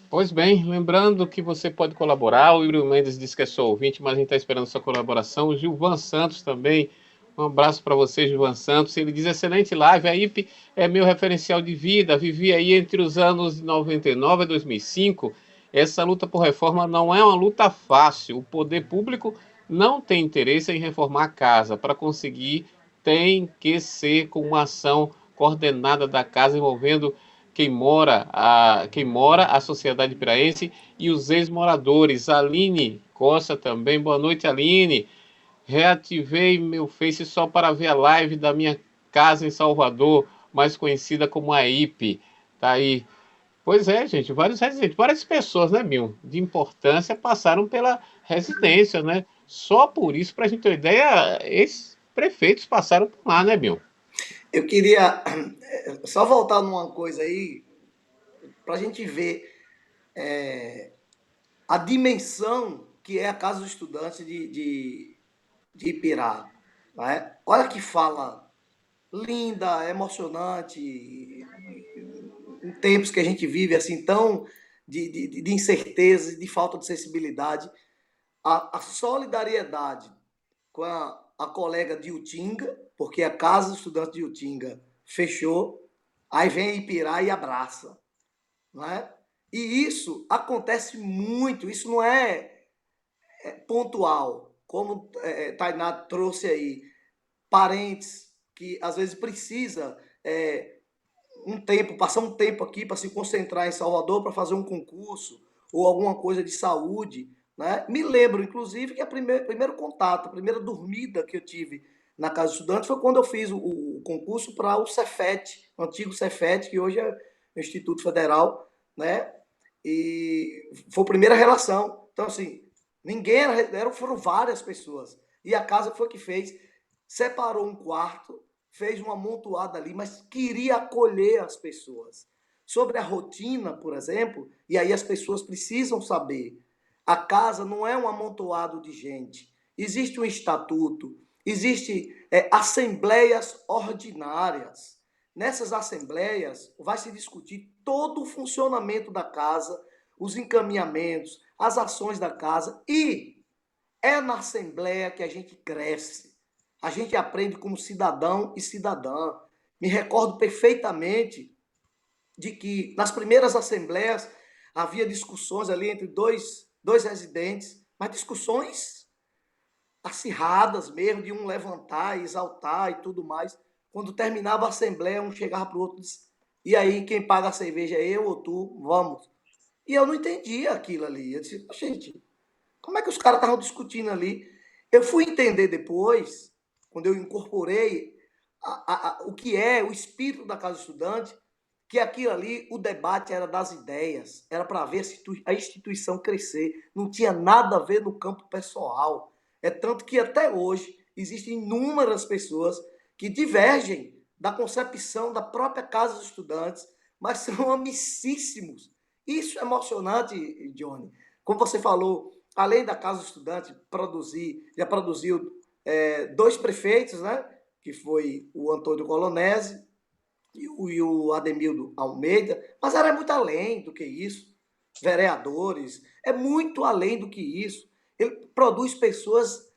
Pois bem, lembrando que você pode colaborar, o Yuri Mendes disse que é só ouvinte, mas a gente está esperando sua colaboração. O Gilvan Santos também, um abraço para você, Gilvan Santos. Ele diz, excelente live, a IP é meu referencial de vida, vivi aí entre os anos 99 e 2005. Essa luta por reforma não é uma luta fácil, o poder público não tem interesse em reformar a casa, para conseguir tem que ser com uma ação coordenada da casa envolvendo quem mora, a sociedade piraense e os ex-moradores. Aline Costa também, boa noite, Aline. Reativei meu Face só para ver a live da minha casa em Salvador, mais conhecida como a IP. Tá aí. Pois é, gente, vários residentes, várias pessoas, né, Mil, de importância passaram pela residência, né? Só por isso, para a gente ter uma ideia, prefeitos passaram por lá, né, Bill? Eu queria só voltar numa coisa aí, para a gente ver a dimensão que é a Casa do Estudante de Ipirá. Né? Olha que fala linda, emocionante, em tempos que a gente vive assim tão de incerteza e de falta de sensibilidade. A solidariedade com a colega de Utinga, porque a Casa do Estudante de Utinga fechou, aí vem a Ipirá e abraça. Não é? E isso acontece muito, isso não é pontual, como Tainá trouxe aí, parentes que às vezes precisa passar um tempo aqui para se concentrar em Salvador para fazer um concurso ou alguma coisa de saúde. Né? Me lembro, inclusive, que primeiro contato, a primeira dormida que eu tive na Casa do Estudante foi quando eu fiz o concurso para o Cefet, o antigo Cefet, que hoje é o Instituto Federal, né? E foi a primeira relação. Então, assim, ninguém foram várias pessoas. E a casa foi que fez, separou um quarto, fez uma amontoada ali, mas queria acolher as pessoas. Sobre a rotina, por exemplo, e aí as pessoas precisam saber, a casa não é um amontoado de gente. Existe um estatuto, existe assembleias ordinárias. Nessas assembleias vai se discutir todo o funcionamento da casa, os encaminhamentos, as ações da casa, e é na assembleia que a gente cresce. A gente aprende como cidadão e cidadã. Me recordo perfeitamente de que nas primeiras assembleias havia discussões ali entre dois residentes, mas discussões acirradas mesmo, de um levantar, exaltar e tudo mais. Quando terminava a assembleia, um chegava para o outro e disse, e aí, quem paga a cerveja é eu ou tu? Vamos. E eu não entendia aquilo ali. Eu disse, gente, como é que os caras estavam discutindo ali? Eu fui entender depois, quando eu incorporei o que é o espírito da Casa do Estudante, que aquilo ali, o debate era das ideias, era para ver a instituição crescer, não tinha nada a ver no campo pessoal. É tanto que até hoje existem inúmeras pessoas que divergem da concepção da própria Casa dos Estudantes, mas são amicíssimos. Isso é emocionante, Johnny. Como você falou, além da Casa do Estudante já produziu dois prefeitos, né? Que foi o Antônio Colonese e o Ademildo Almeida, mas era muito além do que isso. Vereadores, é muito além do que isso. Ele produz pessoas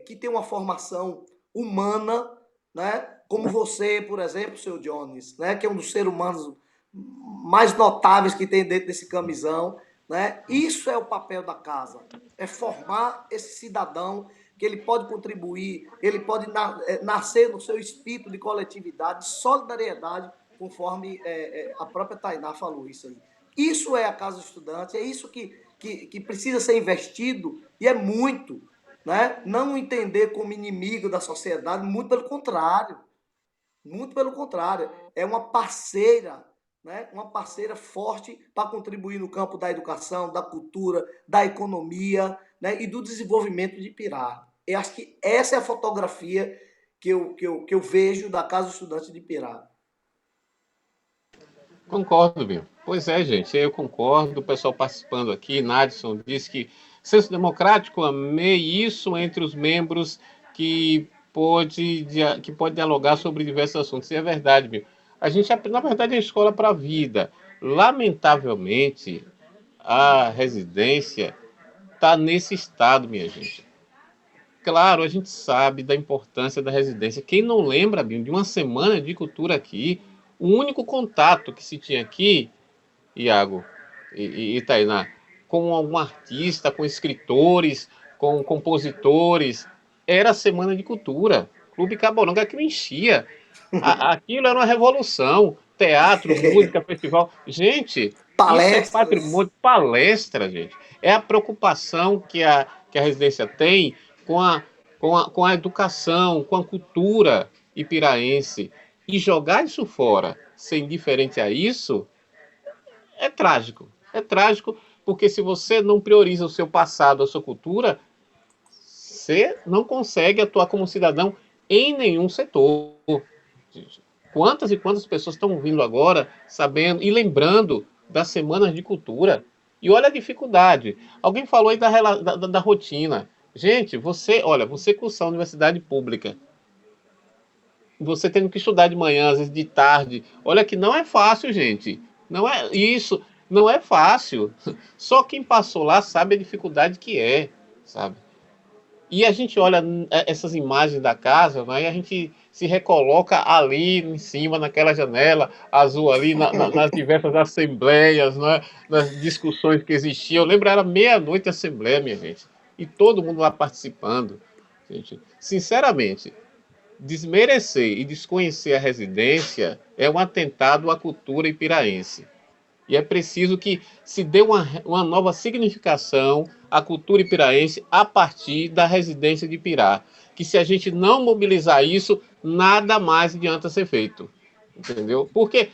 que têm uma formação humana, né? Como você, por exemplo, seu Jones, né? Que é um dos seres humanos mais notáveis que tem dentro desse camisão. Né? Isso é o papel da casa, é formar esse cidadão que ele pode contribuir, ele pode nascer no seu espírito de coletividade, de solidariedade, conforme a própria Tainá falou isso aí. Isso é a Casa do Estudante, é isso que precisa ser investido, e é muito. Né? Não entender como inimigo da sociedade, muito pelo contrário. Muito pelo contrário. É uma parceira, né? Uma parceira forte para contribuir no campo da educação, da cultura, da economia, né? E do desenvolvimento de Ipirá. Eu acho que essa é a fotografia que eu vejo da Casa do Estudante de Ipirá. Concordo, Binho. Pois é, gente, eu concordo. O pessoal participando aqui, Nadson disse que senso democrático, amei isso entre os membros que pode dialogar sobre diversos assuntos. E é verdade, Binho. A gente, na verdade, é escola para a vida. Lamentavelmente, a residência está nesse estado, minha gente. Claro, a gente sabe da importância da residência. Quem não lembra, Binho, de uma semana de cultura aqui, o único contato que se tinha aqui, Iago e Tainá, com algum artista, com escritores, com compositores, era a Semana de Cultura. Clube Caboranga, aquilo enchia. Aquilo era uma revolução. Teatro, música, festival. Gente, isso é patrimônio. Palestra, gente. É a preocupação que a residência tem com a educação, com a cultura ipiraense. E jogar isso fora, ser indiferente a isso, é trágico. É trágico porque se você não prioriza o seu passado, a sua cultura, você não consegue atuar como cidadão em nenhum setor. Quantas e quantas pessoas estão vindo agora, sabendo e lembrando das semanas de cultura? E olha a dificuldade. Alguém falou aí da rotina. Gente, você cursar a universidade pública, você tendo que estudar de manhã, às vezes de tarde. Olha que não é fácil, gente. Não é isso, não é fácil. Só quem passou lá sabe a dificuldade que é, sabe? E a gente olha essas imagens da casa, né, e a gente se recoloca ali em cima, naquela janela azul ali, nas diversas assembleias, né, nas discussões que existiam. Eu lembro, era meia-noite a assembleia, minha gente. E todo mundo lá participando. Gente, sinceramente, desmerecer e desconhecer a residência é um atentado à cultura ipiraense. E é preciso que se dê uma nova significação à cultura ipiraense a partir da residência de Ipirá. Que se a gente não mobilizar isso, nada mais adianta ser feito. Entendeu? Porque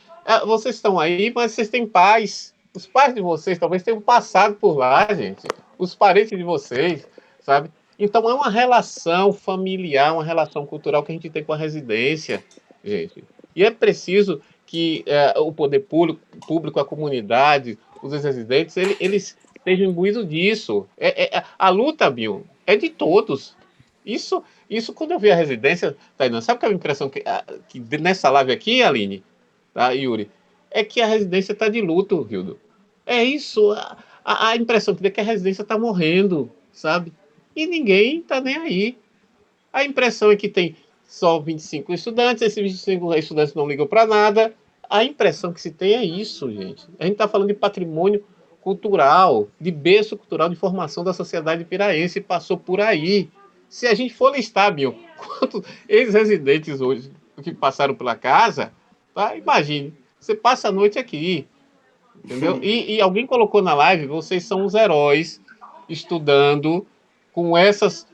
vocês estão aí, mas vocês têm pais. Os pais de vocês talvez tenham passado por lá, gente. Os parentes de vocês, sabe? Então é uma relação familiar, uma relação cultural que a gente tem com a residência, gente. E é preciso que o poder público, a comunidade, os residentes, eles estejam imbuídos disso. A luta, Bill, é de todos. Isso quando eu vi a residência, Tainá, sabe qual é a impressão que nessa live aqui, Aline, tá, Yuri, é que a residência está de luto, Hildo. É isso, a impressão que dá é que a residência está morrendo, sabe? E ninguém está nem aí. A impressão é que tem só 25 estudantes, esses 25 estudantes não ligam para nada. A impressão que se tem é isso, gente. A gente está falando de patrimônio cultural, de berço cultural, de formação da sociedade piraense, passou por aí. Se a gente for listar, Bill, quantos ex-residentes hoje que passaram pela casa, tá? Imagine, você passa a noite aqui, entendeu? E alguém colocou na live, vocês são os heróis estudando com essas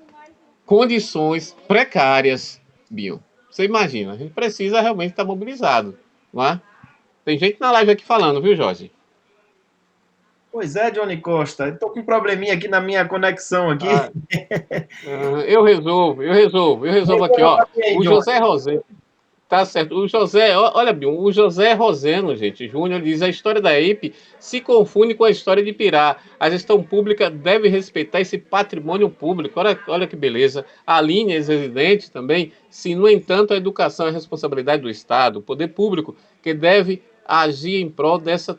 condições precárias, Bill. Você imagina, a gente precisa realmente estar mobilizado, não é? Tem gente na live aqui falando, viu, Jorge? Pois é, Johnny Costa. Estou com um probleminha aqui na minha conexão aqui. Eu resolvo aqui, ó. O José Roseno. Tá certo. O José, olha bem, o José Roseno, gente, Júnior, diz: a história da EIP se confunde com a história de Ipirá. A gestão pública deve respeitar esse patrimônio público. Olha que beleza. A linha ex-residente também, se, no entanto, a educação é responsabilidade do Estado, o poder público, que deve agir em prol dessa.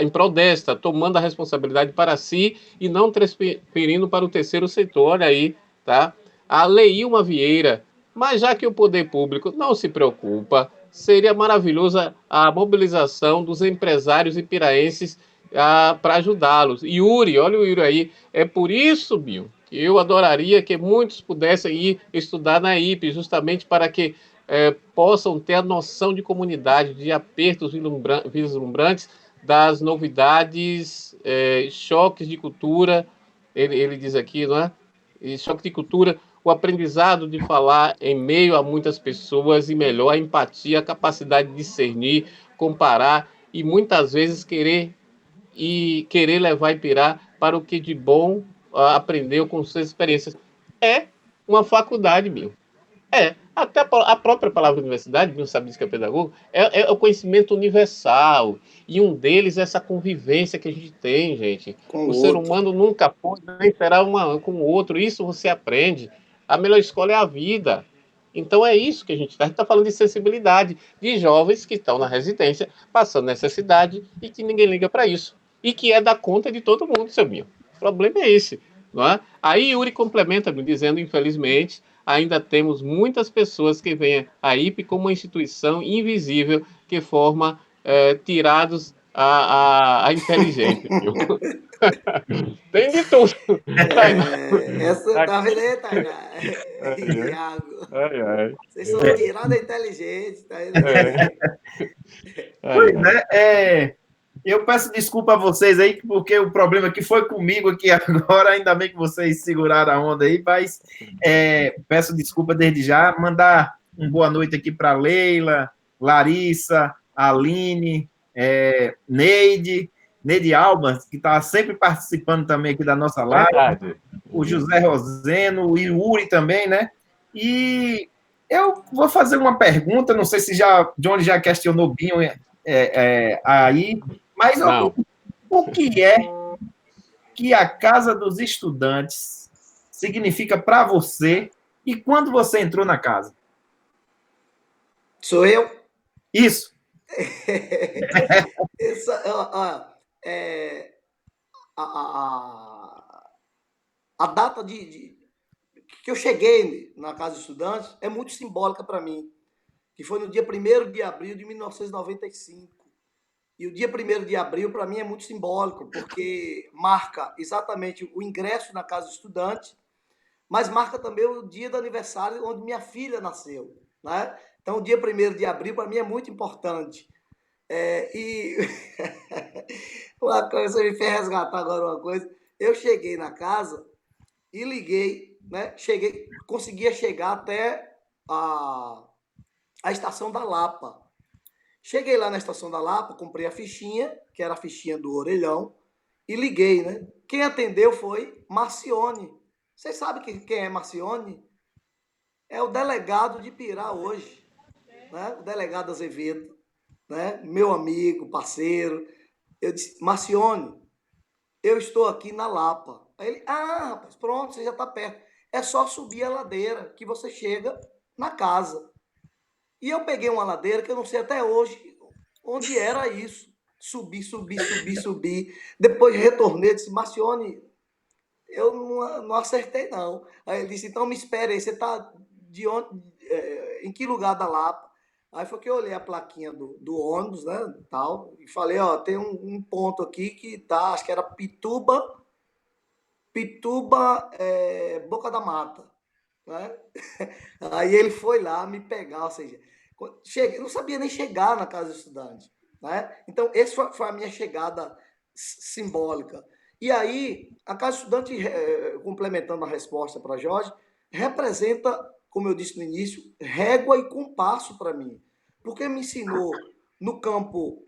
Em prol desta, tomando a responsabilidade para si e não transferindo para o terceiro setor. Olha aí, tá? A Leilma Vieira. Mas já que o poder público não se preocupa, seria maravilhosa a mobilização dos empresários ipiraenses para ajudá-los. Yuri, olha o Yuri aí. É por isso, Bill, que eu adoraria que muitos pudessem ir estudar na IPE, justamente para que possam ter a noção de comunidade, de apertos vislumbrantes das novidades, choques de cultura, ele diz aqui, não é? E choque de cultura, o aprendizado de falar em meio a muitas pessoas e melhor, a empatia, a capacidade de discernir, comparar e muitas vezes querer levar Ipirá para o que de bom aprendeu com suas experiências. É uma faculdade, meu. Até a própria palavra universidade, não sabe disso que é pedagogo, é o conhecimento universal. E um deles é essa convivência que a gente tem, gente. O ser humano nunca foi, nem será com o outro. Isso você aprende. A melhor escola é a vida. Então é isso que a gente está falando de sensibilidade, de jovens que estão na residência, passando necessidade e que ninguém liga para isso. E que é da conta de todo mundo, seu Binho. O problema é esse. Não é? Aí Yuri complementa, dizendo, infelizmente, ainda temos muitas pessoas que veem a IPE como uma instituição invisível que forma tirados a inteligência. Tem de tudo. Essa tá vendo aí, Tainá? Iago. Vocês são tirados inteligentes, tá vendo? Pois é, eu peço desculpa a vocês aí, porque o problema que foi comigo aqui agora, ainda bem que vocês seguraram a onda aí, mas peço desculpa desde já, mandar uma boa noite aqui para Leila, Larissa, Aline, Neide Alba, que está sempre participando também aqui da nossa live. o José Roseno, o Yuri também, né? E eu vou fazer uma pergunta, não sei se Johnny já questionou Binho aí, mas Não. o que é que a Casa dos Estudantes significa para você e quando você entrou na casa? Sou eu? Isso. É, a data que eu cheguei na Casa dos Estudantes é muito simbólica para mim, que foi no dia 1º de abril de 1995. E o dia 1º de abril, para mim, é muito simbólico, porque marca exatamente o ingresso na Casa do Estudante, mas marca também o dia do aniversário onde minha filha nasceu, né? Então, o dia 1º de abril, para mim, é muito importante. E uma coisa, você me fez resgatar agora uma coisa. Eu cheguei na casa e liguei, né? Conseguia chegar até a estação da Lapa. Cheguei lá na estação da Lapa, comprei a fichinha, que era a fichinha do orelhão, e liguei, né? Quem atendeu foi Marcione. Vocês sabem quem é Marcione? É o delegado de Pirá hoje, né? O delegado Azevedo, né? Meu amigo, parceiro. Eu disse, Marcione, eu estou aqui na Lapa. Aí ele, rapaz, pronto, você já está perto. É só subir a ladeira que você chega na casa. E eu peguei uma ladeira que eu não sei até hoje onde era isso. Subi. Depois retornei e disse, Marcione, eu não acertei, não. Aí ele disse, então me espere aí, você está de onde, em que lugar da Lapa? Aí foi que eu olhei a plaquinha do ônibus, né, tal, e falei, ó, tem um ponto aqui que tá, acho que era Pituba, Boca da Mata, né? Aí ele foi lá me pegar, ou seja, cheguei, não sabia nem chegar na Casa do Estudante, né? Então, essa foi a minha chegada simbólica. E aí, a Casa do Estudante, complementando a resposta para Jorge, representa, como eu disse no início, régua e compasso para mim, porque me ensinou no campo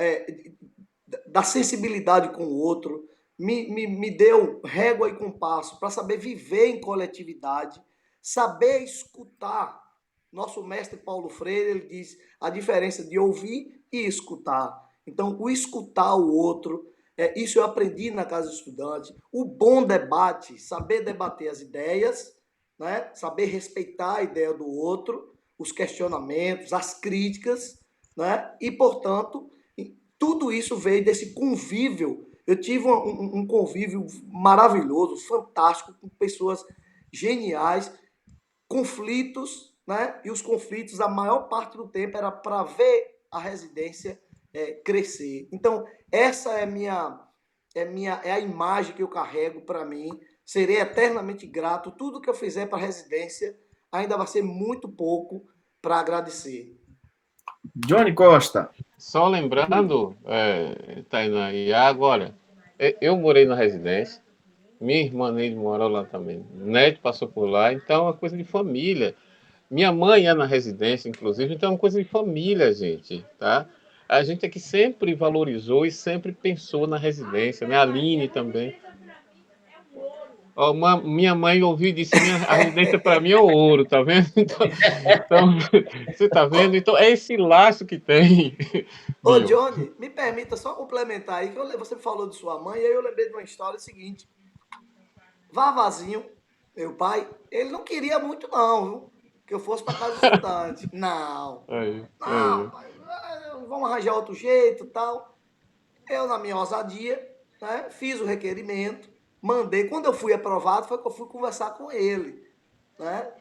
da sensibilidade com o outro, me deu régua e compasso para saber viver em coletividade, saber escutar. Nosso mestre Paulo Freire, ele diz a diferença de ouvir e escutar. Então, o escutar o outro, isso eu aprendi na Casa do Estudante. O bom debate, saber debater as ideias, né? Saber respeitar a ideia do outro, os questionamentos, as críticas, né? E, portanto, tudo isso veio desse convívio. Eu tive um convívio maravilhoso, fantástico, com pessoas geniais, conflitos, né? E os conflitos, a maior parte do tempo, era para ver a residência crescer. Então, essa é a imagem que eu carrego para mim. Serei eternamente grato. Tudo que eu fizer para a residência ainda vai ser muito pouco para agradecer. Johnny Costa. Só lembrando, Tainá e agora, eu morei na residência, minha irmã Neide morou lá também, Neto passou por lá, então é uma coisa de família. Minha mãe é na residência, inclusive, então é uma coisa de família, gente, tá? A gente aqui sempre valorizou e sempre pensou na residência, né? A Aline também. Minha mãe ouviu e disse, a residência para mim é ouro, tá vendo? Então, você tá vendo? Então, é esse laço que tem. Ô, Binho. Johnny, me permita só complementar aí, que você falou de sua mãe, e aí eu lembrei de uma história seguinte. Vavazinho, meu pai, ele não queria muito não, viu? Que eu fosse para casa do estudante. Não, pai, vamos arranjar outro jeito e tal. Eu, na minha ousadia, né, fiz o requerimento, mandei. Quando eu fui aprovado, foi que eu fui conversar com ele, né?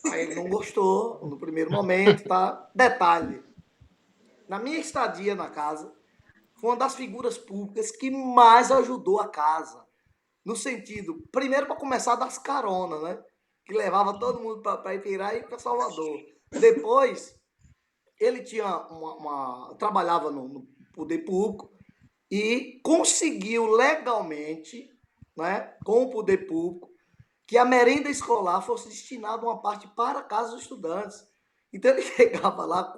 Aí ele não gostou no primeiro momento, tá? Detalhe, na minha estadia na casa, foi uma das figuras públicas que mais ajudou a casa. No sentido, primeiro para começar das caronas, né? Que levava todo mundo para Ipirá e para Salvador. Depois, ele tinha trabalhava no poder público e conseguiu legalmente, né, com o poder público, que a merenda escolar fosse destinada uma parte para a casa dos estudantes. Então ele chegava lá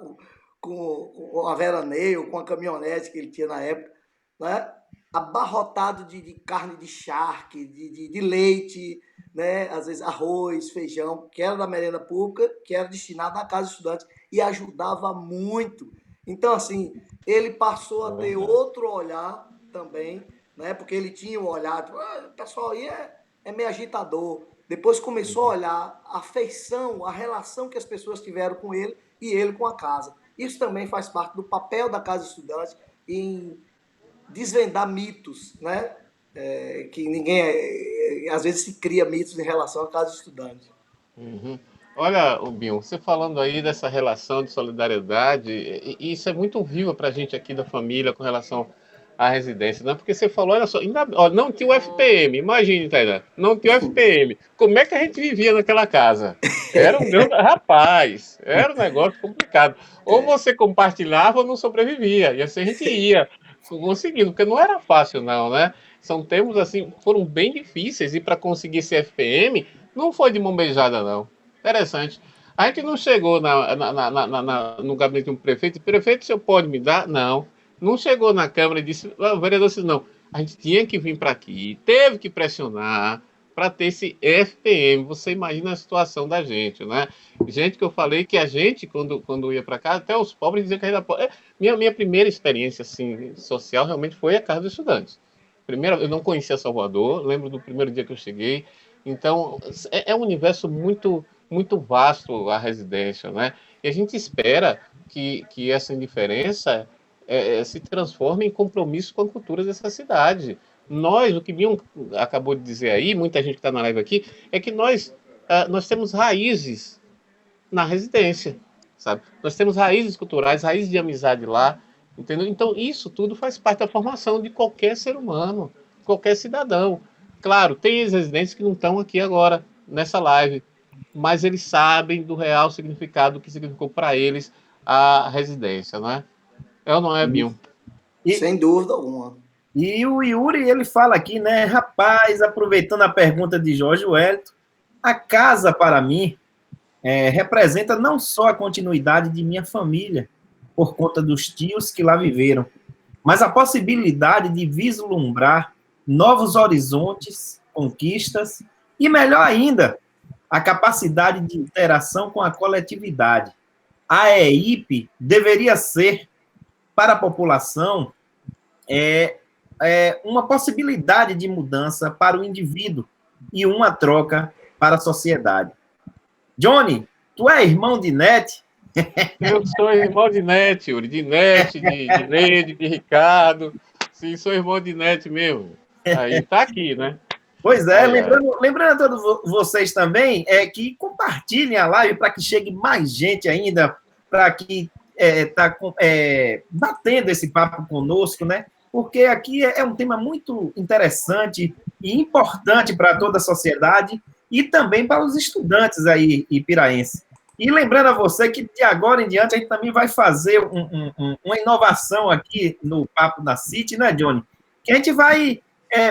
com a veraneio, com a caminhonete que ele tinha na época, né? abarrotado de carne de charque, de leite, né? Às vezes arroz, feijão, que era da merenda pública, que era destinado à casa de estudantes, e ajudava muito. Então, assim, ele passou a ter outro olhar também, né? Porque ele tinha um olhar, tipo, o pessoal aí é meio agitador. Depois começou a olhar a afeição, a relação que as pessoas tiveram com ele e ele com a casa. Isso também faz parte do papel da casa de estudantes em desvendar mitos, né? Que ninguém, às vezes, se cria mitos em relação à casa de estudante. Uhum. Olha, Binho, você falando aí dessa relação de solidariedade, e isso é muito vivo para a gente aqui da família com relação à residência, né? Porque você falou, olha só, não tinha o FPM, imagine, Tainá, não tinha o FPM. Como é que a gente vivia naquela casa? Era um Deus, rapaz, era um negócio complicado. Ou você compartilhava ou não sobrevivia, e assim a gente ia conseguindo, porque não era fácil não, né? São tempos assim, foram bem difíceis, e para conseguir esse FPM, não foi de mão beijada, não. Interessante. A gente não chegou no gabinete de um prefeito. Prefeito, o senhor pode me dar? Não. Não chegou na Câmara e disse, o vereador disse, não. A gente tinha que vir para aqui, teve que pressionar para ter esse FPM. Você imagina a situação da gente, né? Gente que eu falei que a gente, quando ia para casa, até os pobres diziam que ainda pode. Minha primeira experiência assim, social realmente foi a Casa dos Estudantes. Primeiro, eu não conhecia Salvador, lembro do primeiro dia que eu cheguei. Então, é um universo muito vasto a residência, né? E a gente espera que essa indiferença se transforme em compromisso com a cultura dessa cidade. Nós, o que Binho acabou de dizer aí, muita gente que está na live aqui, é que nós temos raízes na residência, sabe? Nós temos raízes culturais, raízes de amizade lá, entendeu? Então, isso tudo faz parte da formação de qualquer ser humano, qualquer cidadão. Claro, tem ex-residentes que não estão aqui agora, nessa live, mas eles sabem do real significado, do que significou para eles a residência, não é? É ou não é, Binho? Sem dúvida alguma. E o Yuri, ele fala aqui, né? Rapaz, aproveitando a pergunta de Jorge Wellington, a casa, para mim, representa não só a continuidade de minha família, por conta dos tios que lá viveram, mas a possibilidade de vislumbrar novos horizontes, conquistas, e melhor ainda, a capacidade de interação com a coletividade. A EIP deveria ser, para a população, uma possibilidade de mudança para o indivíduo e uma troca para a sociedade. Johnny, tu é irmão de Nete? Eu sou irmão de Nete, Yuri, de Nete, de Neide, de Ricardo. Sim, sou irmão de Nete mesmo. Aí tá aqui, né? Pois é, lembrando a todos vocês também, que compartilhem a live para que chegue mais gente ainda, para que está batendo esse papo conosco, né? Porque aqui é um tema muito interessante e importante para toda a sociedade e também para os estudantes aí ipiraenses. E lembrando a você que de agora em diante a gente também vai fazer uma inovação aqui no Papo na City, né, Johnny? Que a gente vai...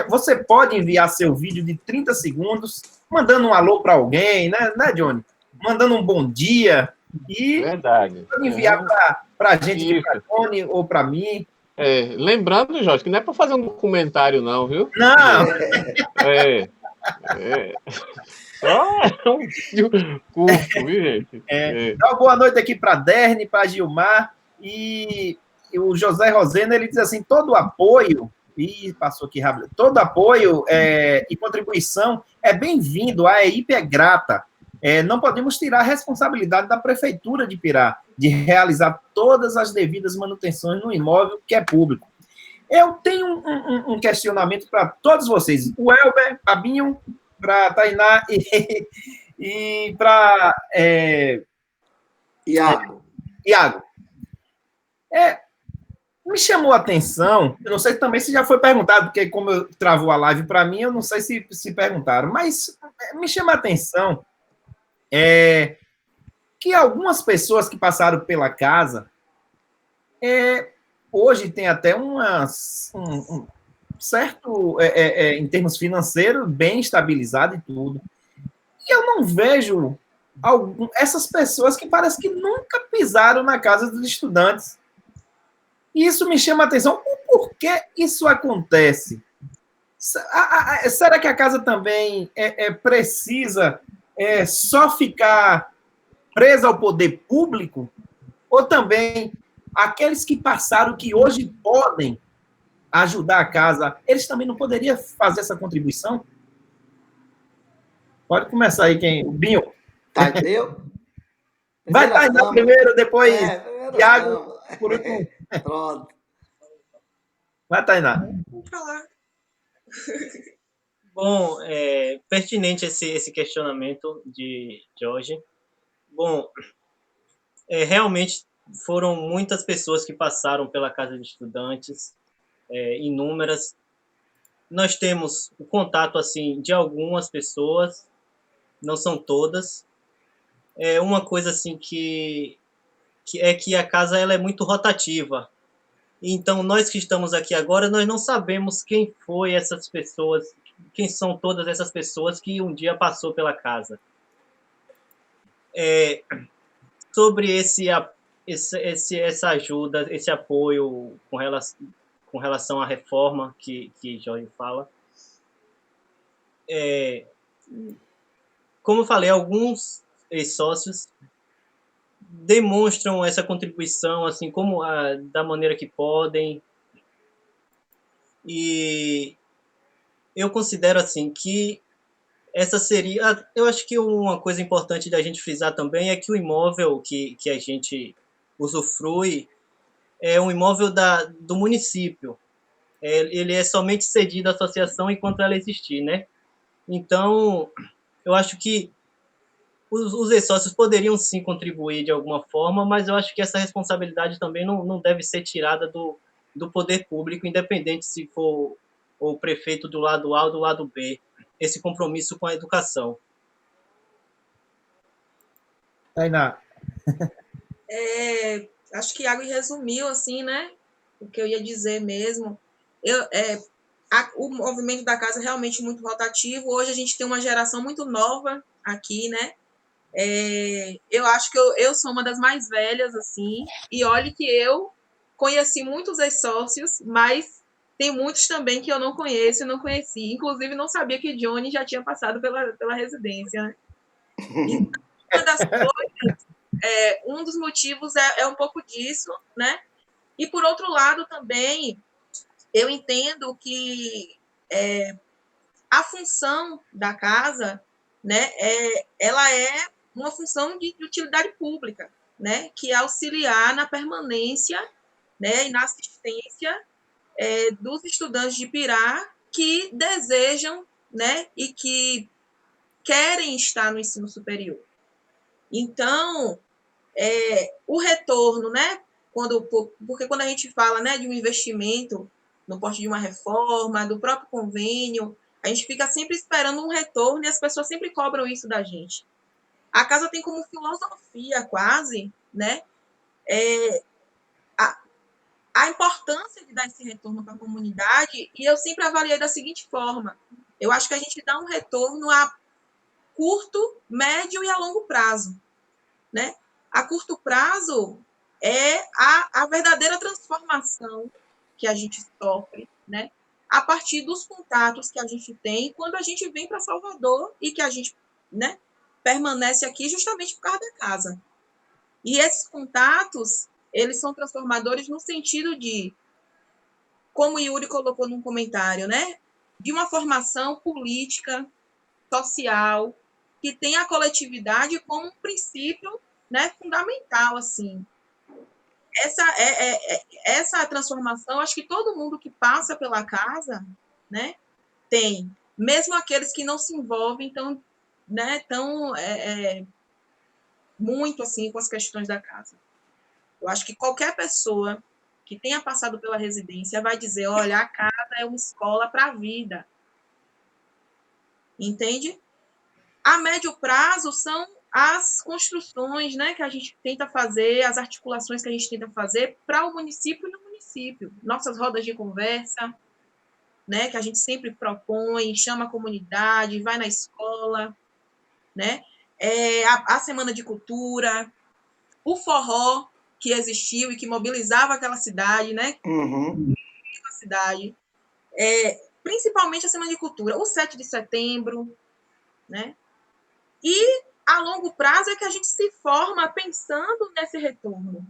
você pode enviar seu vídeo de 30 segundos, mandando um alô para alguém, né, Johnny? Mandando um bom dia. E verdade. Pode enviar para a gente, para Johnny ou para mim. Lembrando, Jorge, que não é para fazer um documentário, não, viu? Não! Só um vídeo curto, viu, gente? Então, boa noite aqui para Derne, para Gilmar, e o José Rosena, ele diz assim, todo apoio, passou aqui rápido, todo apoio e contribuição é bem-vindo, a EIP é grata. Não podemos tirar a responsabilidade da Prefeitura de Pirá, de realizar todas as devidas manutenções no imóvel que é público. Eu tenho um questionamento para todos vocês, o Elber, Fabinho, para Tainá e para Iago. Me chamou a atenção, eu não sei também se já foi perguntado, porque como eu travou a live para mim, eu não sei se perguntaram, mas me chama a atenção que algumas pessoas que passaram pela casa hoje tem até um certo, em termos financeiros, bem estabilizado e tudo. E eu não vejo essas pessoas que parece que nunca pisaram na casa dos estudantes. E isso me chama a atenção. Por que isso acontece? Será que a casa também precisa só ficar presa ao poder público? Ou também aqueles que passaram, que hoje podem ajudar a casa, eles também não poderiam fazer essa contribuição? Pode começar aí, quem? O Binho. Tá, eu? Vai Tainá primeiro, depois Thiago, por último. Pronto. Vai, Tainá. Vou falar. Bom, pertinente esse questionamento de Jorge. Bom, realmente foram muitas pessoas que passaram pela Casa de Estudantes, inúmeras. Nós temos o contato assim de algumas pessoas, não são todas. Uma coisa assim que a casa ela é muito rotativa. Então, nós que estamos aqui agora, nós não sabemos quem foi essas pessoas, quem são todas essas pessoas que um dia passou pela casa. Sobre essa ajuda, esse apoio com relação à reforma que Jorge fala, como eu falei, alguns ex-sócios demonstram essa contribuição assim como da maneira que podem, e eu considero assim que essa seria, eu acho que uma coisa importante da gente frisar também é que o imóvel que a gente usufrui é um imóvel do município. Ele é somente cedido à associação enquanto ela existir, né? Então, eu acho que os ex-sócios poderiam sim contribuir de alguma forma, mas eu acho que essa responsabilidade também não deve ser tirada do poder público, independente se for o prefeito do lado A ou do lado B, esse compromisso com a educação. Tainá. Acho que Iago resumiu, assim, né? O que eu ia dizer mesmo. O movimento da casa é realmente muito rotativo. Hoje a gente tem uma geração muito nova aqui, né? Eu acho que eu sou uma das mais velhas, assim, e olhe que eu conheci muitos ex-sócios, mas tem muitos também que eu não conheço e não conheci. Inclusive, não sabia que Johnny já tinha passado pela residência, né? Então, uma das coisas, um dos motivos é um pouco disso, né? E, por outro lado, também, eu entendo que a função da casa, né, ela é uma função de utilidade pública, né, que é auxiliar na permanência, né, e na assistência dos estudantes de Pirá que desejam, né, e que querem estar no ensino superior. Então, o retorno, né, porque quando a gente fala, né, de um investimento no porte de uma reforma, do próprio convênio, a gente fica sempre esperando um retorno e as pessoas sempre cobram isso da gente. A casa tem como filosofia, quase, né, a importância de dar esse retorno para a comunidade, e eu sempre avaliei da seguinte forma: eu acho que a gente dá um retorno a curto, médio e a longo prazo, né? A curto prazo é a verdadeira transformação que a gente sofre, né? A partir dos contatos que a gente tem quando a gente vem para Salvador e que a gente, né, permanece aqui justamente por causa da casa. E esses contatos, eles são transformadores no sentido de, como o Yuri colocou num comentário, né, de uma formação política, social, que tem a coletividade como um princípio, né, fundamental, assim. Essa transformação, acho que todo mundo que passa pela casa, né, tem, mesmo aqueles que não se envolvem tão, né, muito assim com as questões da casa. Eu acho que qualquer pessoa que tenha passado pela residência vai dizer, olha, a casa é uma escola para a vida. Entende? A médio prazo são as construções, né, que a gente tenta fazer, as articulações que a gente tenta fazer para o município e no município. Nossas rodas de conversa, né, que a gente sempre propõe, chama a comunidade, vai na escola, né? A Semana de Cultura, o forró que existiu e que mobilizava aquela cidade, né? Uhum. cidade, principalmente a Semana de Cultura, o 7 de setembro, né? E a longo prazo é que a gente se forma pensando nesse retorno,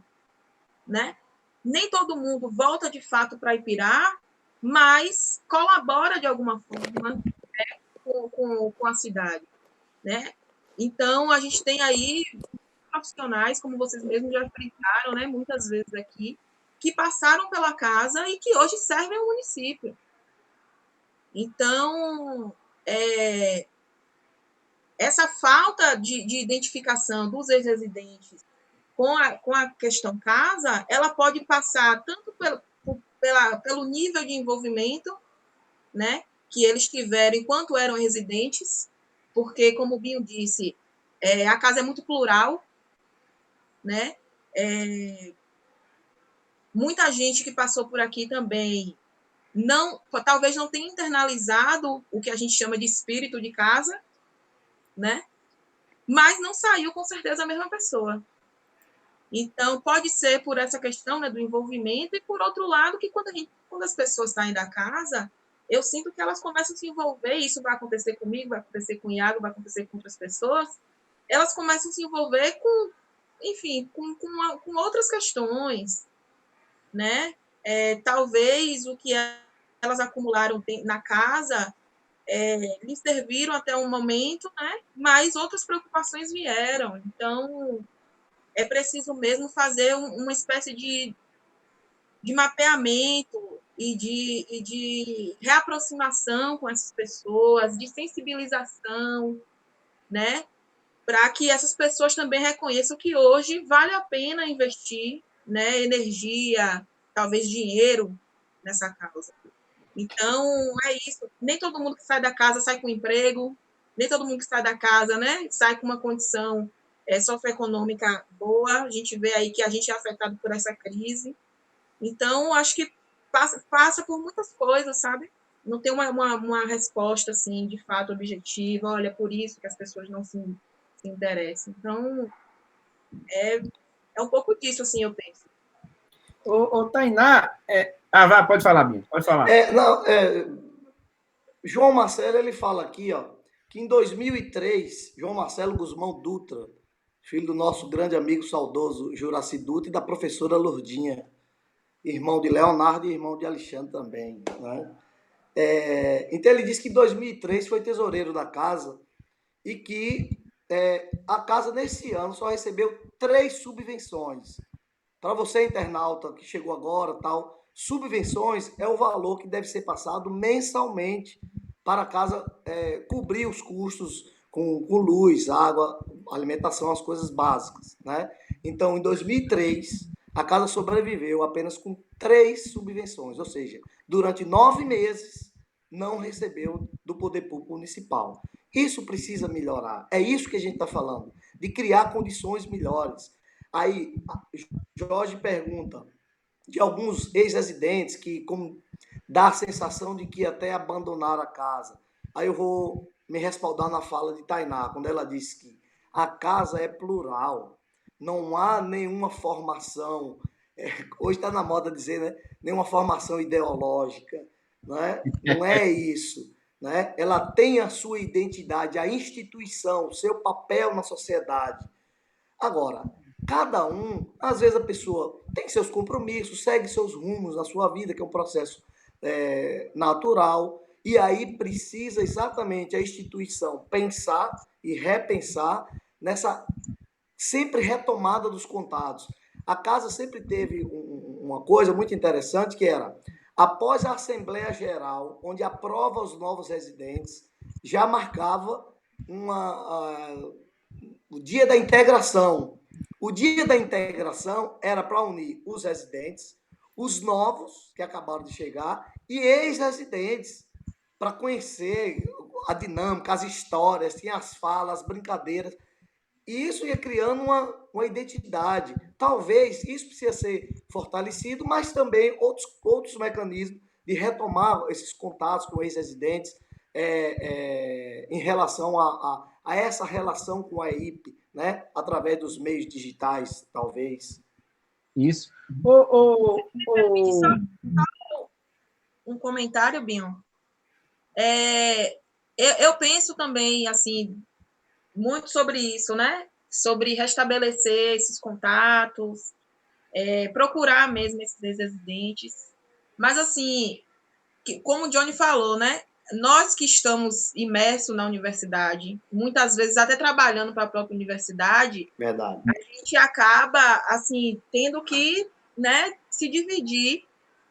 né? Nem todo mundo volta de fato para Ipirá, mas colabora de alguma forma, né, com a cidade, né? Então, a gente tem aí profissionais, como vocês mesmos já explicaram, né, muitas vezes aqui, que passaram pela casa e que hoje servem ao município. Então, essa falta de identificação dos ex-residentes com a questão casa, ela pode passar tanto pelo nível de envolvimento, né, que eles tiveram enquanto eram residentes, porque, como o Binho disse, a casa é muito plural, né? Muita gente que passou por aqui também talvez não tenha internalizado o que a gente chama de espírito de casa, né? Mas não saiu com certeza a mesma pessoa. Então, pode ser por essa questão, né, do envolvimento, e por outro lado, que quando as pessoas saem da casa, eu sinto que elas começam a se envolver, e isso vai acontecer comigo, vai acontecer com o Iago, vai acontecer com outras pessoas, elas começam a se envolver com outras questões, né? Talvez o que elas acumularam na casa lhes serviram até um momento, né? Mas outras preocupações vieram. Então, é preciso mesmo fazer uma espécie de mapeamento e de reaproximação com essas pessoas, de sensibilização, né? Para que essas pessoas também reconheçam que hoje vale a pena investir, né, energia, talvez dinheiro nessa causa. Então, é isso. Nem todo mundo que sai da casa sai com emprego, nem todo mundo que sai da casa, né, sai com uma condição socioeconômica boa. A gente vê aí que a gente é afetado por essa crise. Então, acho que passa por muitas coisas, sabe? Não tem uma resposta, assim, de fato objetiva. Olha, por isso que as pessoas não se interessam. Então, é um pouco disso, assim, eu penso. Ô Tainá, pode falar, Binho, pode falar. João Marcelo, ele fala aqui, ó, que em 2003, João Marcelo Guzmão Dutra, filho do nosso grande amigo saudoso Juraci Dutra e da professora Lourdinha, irmão de Leonardo e irmão de Alexandre também, né? Então ele disse que em 2003 foi tesoureiro da casa e que a casa nesse ano só recebeu 3 subvenções. Para você, internauta, que chegou agora, tal, subvenções é o valor que deve ser passado mensalmente para a casa cobrir os custos com luz, água, alimentação, as coisas básicas, né? Então, em 2003, a casa sobreviveu apenas com 3 subvenções, ou seja, durante 9 meses não recebeu do poder público municipal. Isso precisa melhorar. É isso que a gente está falando, de criar condições melhores. Aí, Jorge pergunta de alguns ex-residentes que dá a sensação de que até abandonaram a casa. Aí eu vou me respaldar na fala de Tainá, quando ela disse que a casa é plural, não há nenhuma formação, hoje está na moda dizer, né, nenhuma formação ideológica, né? Não é isso. Né? Ela tem a sua identidade, a instituição, o seu papel na sociedade. Agora, cada um, às vezes a pessoa tem seus compromissos, segue seus rumos na sua vida, que é um processo natural, e aí precisa exatamente a instituição pensar e repensar nessa sempre retomada dos contatos. A casa sempre teve uma coisa muito interessante, que era, após a Assembleia Geral, onde aprova os novos residentes, já marcava o dia da integração. O dia da integração era para unir os residentes, os novos, que acabaram de chegar, e ex-residentes, para conhecer a dinâmica, as histórias, tinha as falas, as brincadeiras. E isso ia criando uma identidade. Talvez isso precisa ser fortalecido, mas também outros mecanismos de retomar esses contatos com ex-residentes em relação a essa relação com a EIP, né? Através dos meios digitais, talvez. Isso. um comentário, Binho. Eu penso também, assim, muito sobre isso, né? Sobre restabelecer esses contatos, procurar mesmo esses ex-residentes. Mas, assim, como o Johnny falou, né? Nós que estamos imersos na universidade, muitas vezes até trabalhando para a própria universidade, Verdade. a gente acaba, assim, tendo que, né, se dividir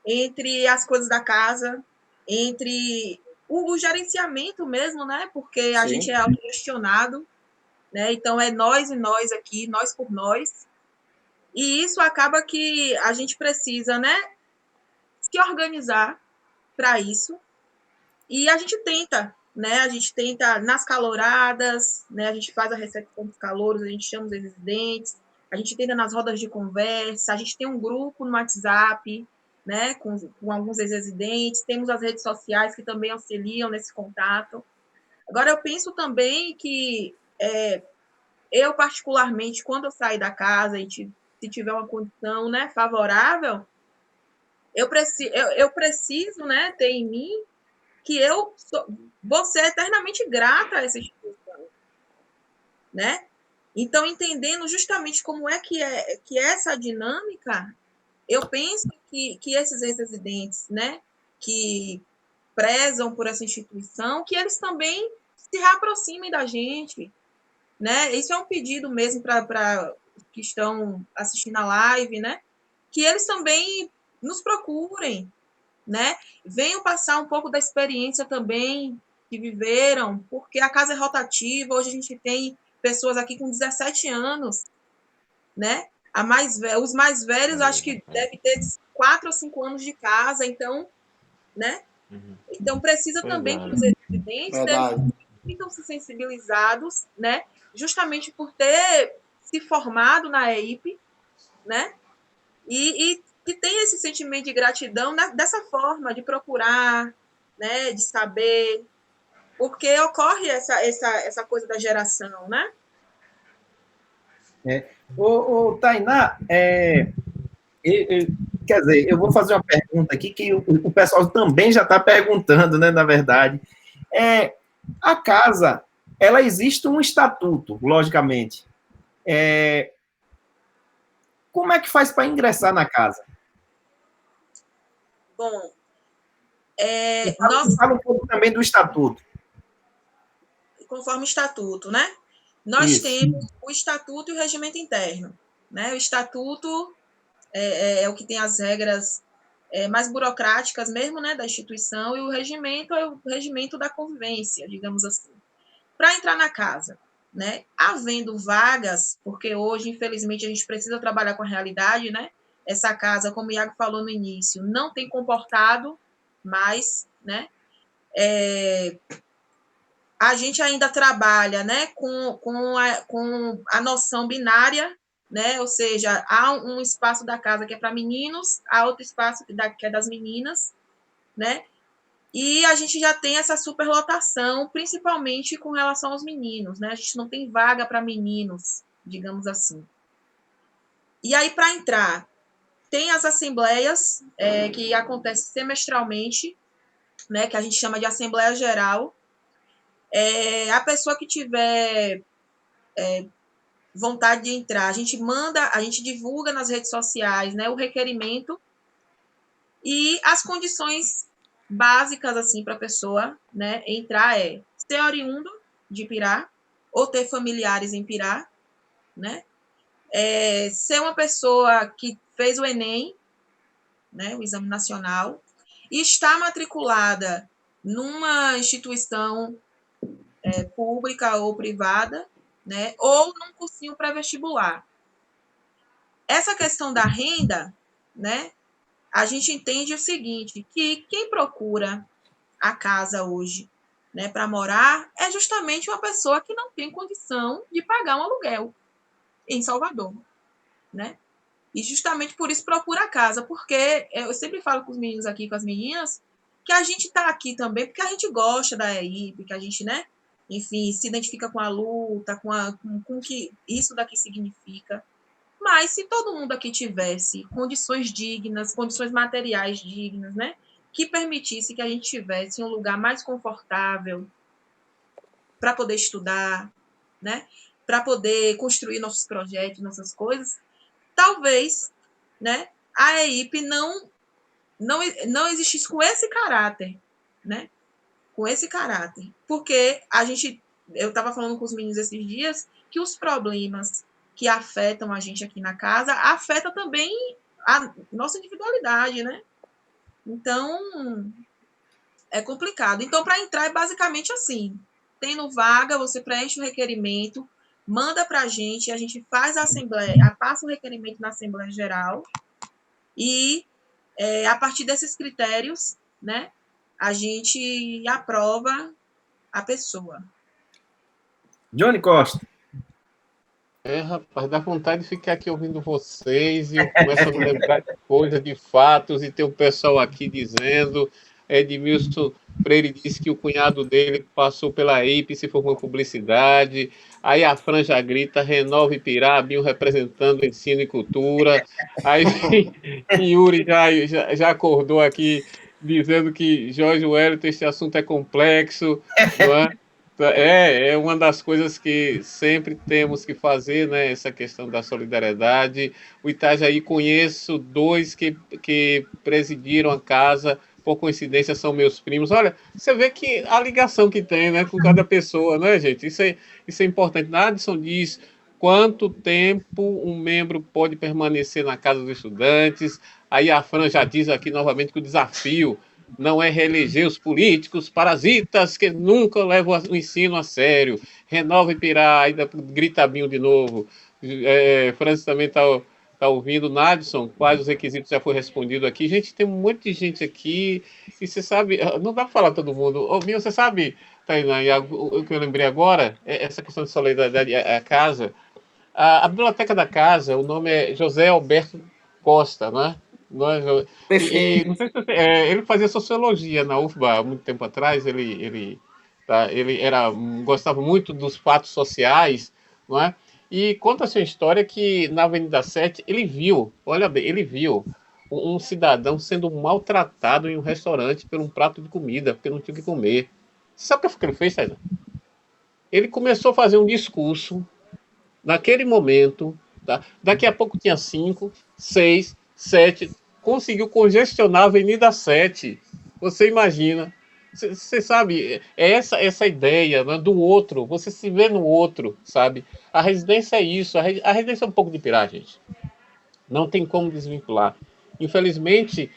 entre as coisas da casa, entre o gerenciamento mesmo, né? Porque a Sim. gente é autogestionado, né? Então é nós e nós aqui, nós por nós. E isso acaba que a gente precisa, né, se organizar para isso. E a gente tenta, né? A gente tenta nas caloradas, né? A gente faz a recepção dos calouros, a gente chama os residentes, a gente tenta nas rodas de conversa, a gente tem um grupo no WhatsApp, né? Com alguns ex-residentes, temos as redes sociais que também auxiliam nesse contato. Agora, eu penso também que eu, particularmente, quando eu sair da casa e se tiver uma condição, né, favorável, eu preciso, né, ter em mim que vou ser eternamente grata a essa instituição, né? Então, entendendo justamente como é que é essa dinâmica, eu penso que esses ex-residentes, né, que prezam por essa instituição, que eles também se reaproximem da gente, né? Isso é um pedido mesmo para os que estão assistindo a live, né? Que eles também nos procurem, né? Venham passar um pouco da experiência também que viveram, porque a casa é rotativa. Hoje a gente tem pessoas aqui com 17 anos, né? Os mais velhos, acho que devem ter 4 ou 5 anos de casa, então, né? Então, precisa também que os residentes ficam se sensibilizados, né? Justamente por ter se formado na EIP, né? E que tem esse sentimento de gratidão dessa forma, de procurar, né? De saber, porque ocorre essa coisa da geração, né? Tainá, quer dizer, eu vou fazer uma pergunta aqui que o pessoal também já está perguntando, né, na verdade. A casa, ela existe um estatuto, logicamente. Como é que faz para ingressar na casa? Bom, Fala um pouco também do estatuto. Conforme o estatuto, né? Nós temos o estatuto e o regimento interno, né? O estatuto é o que tem as regras mais burocráticas mesmo, né, da instituição, e o regimento é o regimento da convivência, digamos assim. Para entrar na casa, né, havendo vagas, porque hoje, infelizmente, a gente precisa trabalhar com a realidade, né? Essa casa, como o Iago falou no início, não tem comportado mais, né? A gente ainda trabalha, né, com a noção binária, né? Ou seja, há um espaço da casa que é para meninos, há outro espaço que é das meninas, né? E a gente já tem essa superlotação, principalmente com relação aos meninos, né? A gente não tem vaga para meninos, digamos assim. E aí, para entrar, tem as assembleias que acontecem semestralmente, né? Que a gente chama de Assembleia Geral. A pessoa que tiver vontade de entrar, a gente divulga nas redes sociais, né, o requerimento e as condições básicas assim para a pessoa, né, entrar ser oriundo de Pirá ou ter familiares em Pirá, né, ser uma pessoa que fez o Enem, né, o Exame Nacional, e está matriculada numa instituição pública ou privada, né, ou num cursinho pré-vestibular. Essa questão da renda, né, a gente entende o seguinte, que quem procura a casa hoje, né, para morar, é justamente uma pessoa que não tem condição de pagar um aluguel em Salvador, né? E justamente por isso procura a casa, porque eu sempre falo com os meninos aqui, com as meninas, que a gente está aqui também porque a gente gosta da EIP, que a gente, né, enfim, se identifica com a luta, com o que isso daqui significa. Mas se todo mundo aqui tivesse condições dignas, condições materiais dignas, né? que permitisse que a gente tivesse um lugar mais confortável para poder estudar, né? Para poder construir nossos projetos, nossas coisas, talvez, né, a EIP não existisse com esse caráter, né? Com esse caráter. Porque eu estava falando com os meninos esses dias que os problemas que afetam a gente aqui na casa afetam também a nossa individualidade, né? Então, é complicado. Então, para entrar é basicamente assim. Tendo vaga, você preenche o requerimento, manda para a gente faz a assembleia, passa o requerimento na Assembleia Geral e, a partir desses critérios, né, a gente aprova a pessoa. Johnny Costa. Rapaz, dá vontade de ficar aqui ouvindo vocês e eu começo a me lembrar de coisas, de fatos, e tem o pessoal aqui dizendo, Edmilson Freire disse que o cunhado dele passou pela EIP e se formou em publicidade, aí a Franja grita, renova Ipirá, Binho representando ensino e cultura, aí Yuri já acordou aqui dizendo que Jorge Wellington, esse assunto é complexo, não é? É uma das coisas que sempre temos que fazer, né? Essa questão da solidariedade. O Itajaí, conheço dois que presidiram a casa, por coincidência são meus primos. Olha, você vê que a ligação que tem, né, com cada pessoa, né, gente? Isso é importante. Adson diz quanto tempo um membro pode permanecer na casa dos estudantes. Aí a Fran já diz aqui novamente que o desafio não é reeleger os políticos parasitas que nunca levam o ensino a sério. Renova Ipirá, ainda grita Binho de novo. Francis também está ouvindo. Nadson, quais os requisitos já foi respondido aqui. Gente, tem um monte de gente aqui. E você sabe, não dá para falar todo mundo. Ô, Binho, você sabe, Tainá, o que eu lembrei agora, essa questão de solidariedade à casa. A biblioteca da casa, o nome é José Alberto Costa, né? Perfeito. Não sei se ele fazia sociologia na UFBA há muito tempo atrás. Ele gostava muito dos fatos sociais, não é? E conta a sua história que na Avenida 7 ele viu, olha bem, ele viu um cidadão sendo maltratado em um restaurante por um prato de comida, porque não tinha o que comer. Você sabe o que ele fez, Taina? Ele começou a fazer um discurso naquele momento, tá? Daqui a pouco tinha 5, 6, 7, conseguiu congestionar a Avenida 7. Você imagina. Você sabe, é essa ideia, né, do outro, você se vê no outro, sabe? A residência é isso, a residência é um pouco de pirá, gente. Não tem como desvincular. Infelizmente,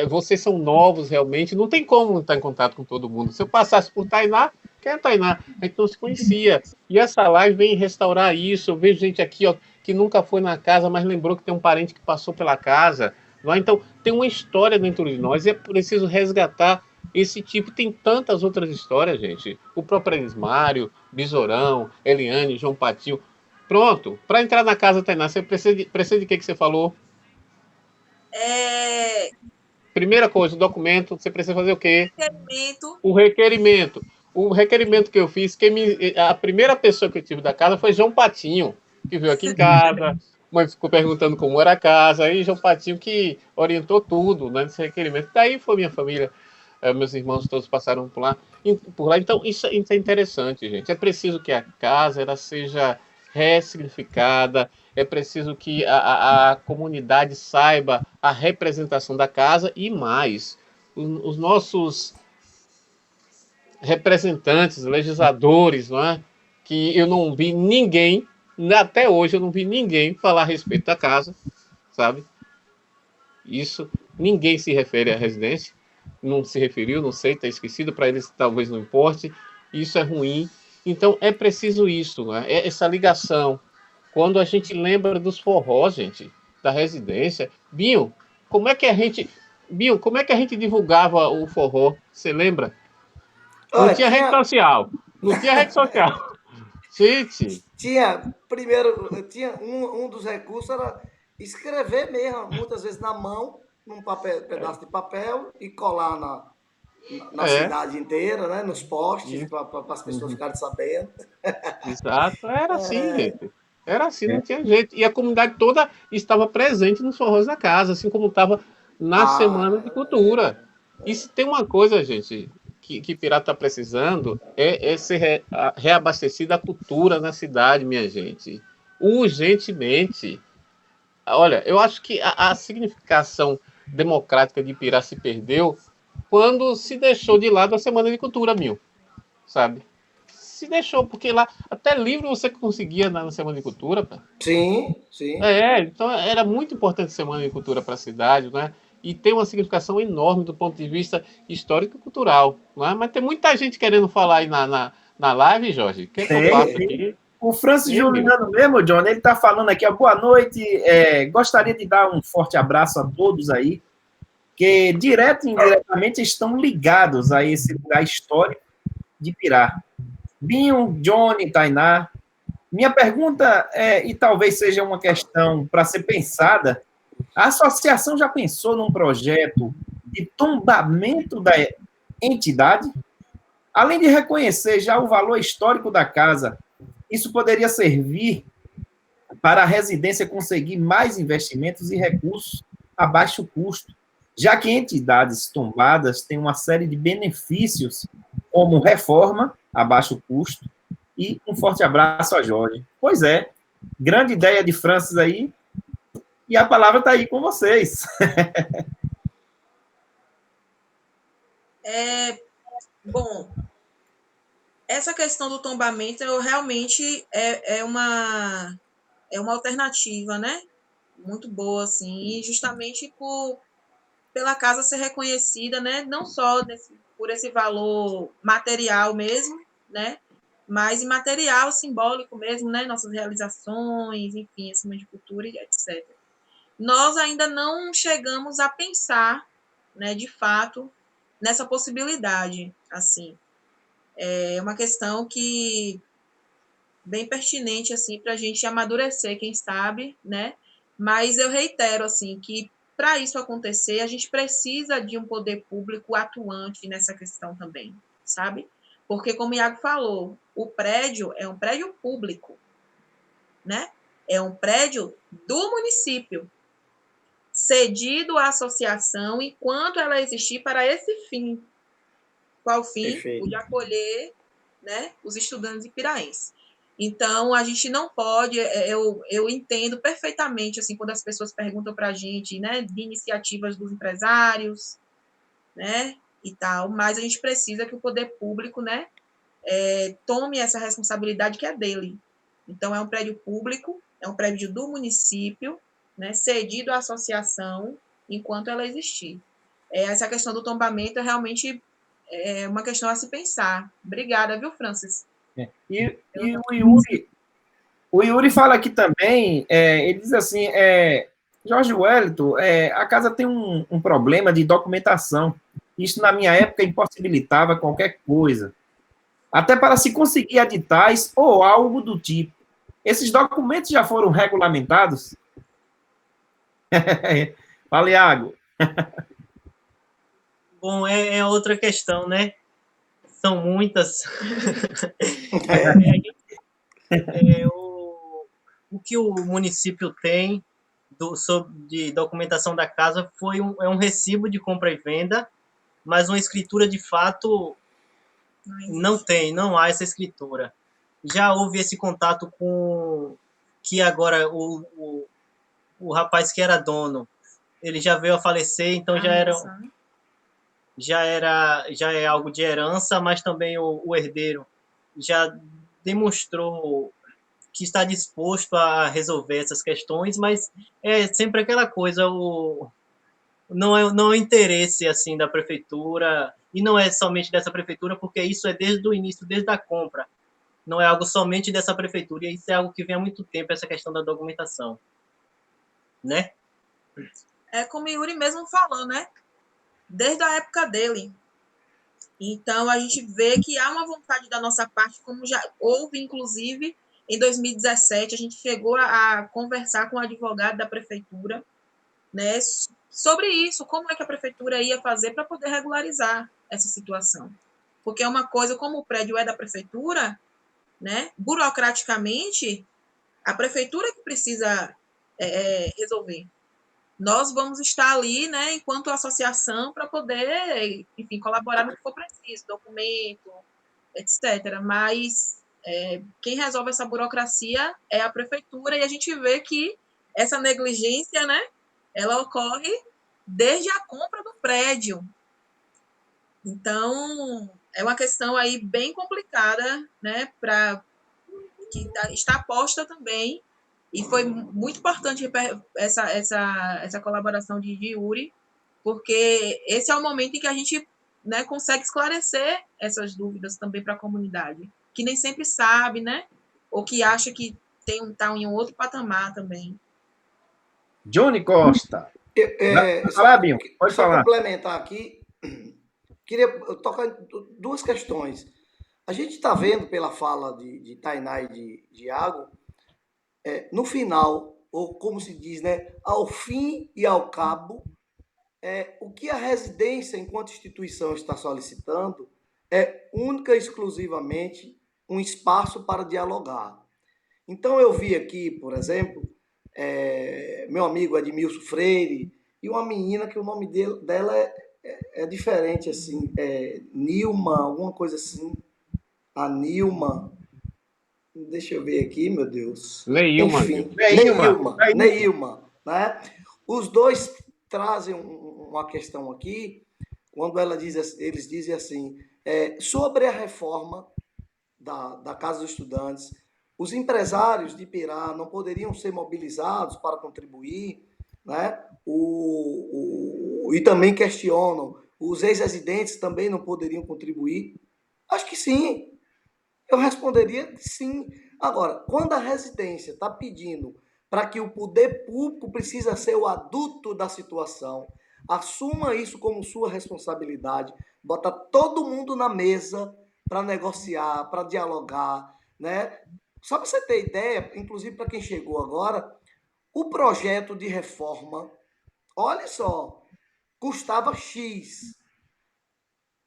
vocês são novos realmente, não tem como estar em contato com todo mundo. Se eu passasse por Tainá, quem é Tainá? A gente não se conhecia. E essa live vem restaurar isso. Eu vejo gente aqui, ó, que nunca foi na casa, mas lembrou que tem um parente que passou pela casa. Não é? Então, tem uma história dentro de nós e é preciso resgatar esse tipo. Tem tantas outras histórias, gente. O próprio Elismário, Besourão, Eliane, João Patinho. Pronto. Para entrar na casa, Tainá, você precisa de que você falou? Primeira coisa, o documento, você precisa fazer o quê? Requerimento. O requerimento. O requerimento que eu fiz, a primeira pessoa que eu tive da casa foi João Patinho, que veio aqui em casa, mãe ficou perguntando como era a casa, aí João Patinho que orientou tudo, né, nesse requerimento. Daí foi minha família, meus irmãos todos passaram por lá. Então, isso é interessante, gente. É preciso que a casa ela seja ressignificada, é preciso que a comunidade saiba a representação da casa e mais. Os nossos representantes, legisladores, não é? Que eu não vi ninguém, até hoje eu não vi ninguém falar a respeito da casa, sabe? Isso, ninguém se refere à residência, não se referiu, não sei, está esquecido, para eles talvez não importe, isso é ruim. Então é preciso isso, não é? Essa ligação. Quando a gente lembra dos forrós, gente, da residência. Binho, como é que a gente divulgava o forró? Você lembra? Não Olha, tinha rede social. Não tinha rede social. Gente. Tinha um dos recursos era escrever mesmo, muitas vezes na mão, num pedaço de papel e colar na cidade inteira, né? Nos postes, para as pessoas ficarem sabendo. Exato, era assim, gente. Era assim, não tinha jeito. E a comunidade toda estava presente nos forrós da casa, assim como estava na Semana de Cultura. E se tem uma coisa, gente, que Pirata está precisando, é ser reabastecida a cultura na cidade, minha gente. Urgentemente. Olha, eu acho que a significação democrática de Pirá se perdeu quando se deixou de lado a Semana de Cultura, sabe? Se deixou, porque lá até livro você conseguia na Semana de Cultura, pá. Sim, sim. Então era muito importante a Semana de Cultura para a cidade, né? E tem uma significação enorme do ponto de vista histórico e cultural, né? Mas tem muita gente querendo falar aí na live, Jorge. Quer que eu passe aqui? O Francis Ei, meu. Juliano mesmo, John, ele está falando aqui, ó, boa noite, gostaria de dar um forte abraço a todos aí, que direto e indiretamente estão ligados a esse lugar histórico de Pirá. Binho, Johnny, Tainá, minha pergunta e talvez seja uma questão para ser pensada, a associação já pensou num projeto de tombamento da entidade? Além de reconhecer já o valor histórico da casa, isso poderia servir para a residência conseguir mais investimentos e recursos a baixo custo, já que entidades tombadas têm uma série de benefícios, como reforma a baixo custo, e um forte abraço a Jorge. Pois é, grande ideia de Francis aí, e a palavra está aí com vocês. Bom, essa questão do tombamento eu realmente é uma alternativa, né? Muito boa, assim, e justamente pela casa ser reconhecida, né? Não só por esse valor material mesmo, né? Mas imaterial, simbólico mesmo, né? Nossas realizações, enfim, acima de cultura e etc. Nós ainda não chegamos a pensar, né, de fato, nessa possibilidade, assim. É uma questão que bem pertinente, assim, para a gente amadurecer, quem sabe, né? Mas eu reitero, assim, que para isso acontecer, a gente precisa de um poder público atuante nessa questão também, sabe? Porque, como o Iago falou, o prédio é um prédio público, né? É um prédio do município, cedido à associação enquanto ela existir para esse fim. Qual fim? Perfeito. O de acolher, né, os estudantes ipiraenses. Então, a gente não pode, eu entendo perfeitamente, assim, quando as pessoas perguntam para a gente, né, de iniciativas dos empresários, né, e tal, mas a gente precisa que o poder público, né, tome essa responsabilidade que é dele. Então, é um prédio público, é um prédio do município, né, cedido à associação enquanto ela existir. Essa questão do tombamento é realmente uma questão a se pensar. Obrigada, viu, Francis? E o Yuri fala aqui também, ele diz assim, Jorge Wellington, a casa tem um problema de documentação. Isso, na minha época, impossibilitava qualquer coisa. Até para se conseguir editais ou algo do tipo. Esses documentos já foram regulamentados? Fala, Iago. Bom, é outra questão, né? São muitas. O que o município tem de documentação da casa é um recibo de compra e venda, mas uma escritura de fato não há essa escritura. Já houve esse contato com que agora o rapaz que era dono, ele já veio a falecer, então já é algo de herança, mas também o herdeiro já demonstrou que está disposto a resolver essas questões, mas é sempre aquela coisa, não é o interesse assim da prefeitura, e não é somente dessa prefeitura, porque isso é desde o início, desde a compra. Não é algo somente dessa prefeitura, e isso é algo que vem há muito tempo, essa questão da documentação. Né? É como o Yuri mesmo falou, né? Desde a época dele. Então, a gente vê que há uma vontade da nossa parte, como já houve, inclusive, em 2017, a gente chegou a conversar com o advogado da prefeitura, né, sobre isso, como é que a prefeitura ia fazer para poder regularizar essa situação. Porque é uma coisa, como o prédio é da prefeitura, né, burocraticamente, a prefeitura que precisa resolver. nós vamos estar ali, né, enquanto associação, para poder, enfim, colaborar no que for preciso, documento, etc. Mas quem resolve essa burocracia é a prefeitura, e a gente vê que essa negligência, né, ela ocorre desde a compra do prédio. Então, é uma questão aí bem complicada, né, que está posta também, e foi muito importante essa colaboração de Yuri, porque esse é o momento em que a gente, né, consegue esclarecer essas dúvidas também para a comunidade, que nem sempre sabe, né, ou que acha que está em um outro patamar também. Johnny Costa. Só, Binho, pode só falar. complementar aqui, queria tocar em duas questões. A gente está vendo pela fala de Tainá e de Iago, no final, ou como se diz, né, ao fim e ao cabo, o que a residência, enquanto instituição, está solicitando é única e exclusivamente um espaço para dialogar. Então, eu vi aqui, por exemplo, meu amigo Edmilson Freire e uma menina que o nome dela é diferente, assim, Nilma, alguma coisa assim. A Nilma. Deixa eu ver aqui, meu Deus. Neilma. Enfim, Neilma, né? Os dois trazem uma questão aqui, quando eles dizem assim, sobre a reforma da Casa dos Estudantes, os empresários de Pirá não poderiam ser mobilizados para contribuir, né? E também questionam, os ex-residentes também não poderiam contribuir? Acho que sim. Eu responderia que sim. Agora, quando a residência está pedindo para que o poder público precisa ser o adulto da situação, assuma isso como sua responsabilidade, bota todo mundo na mesa para negociar, para dialogar, né? Só para você ter ideia, inclusive para quem chegou agora, o projeto de reforma, olha só, custava X.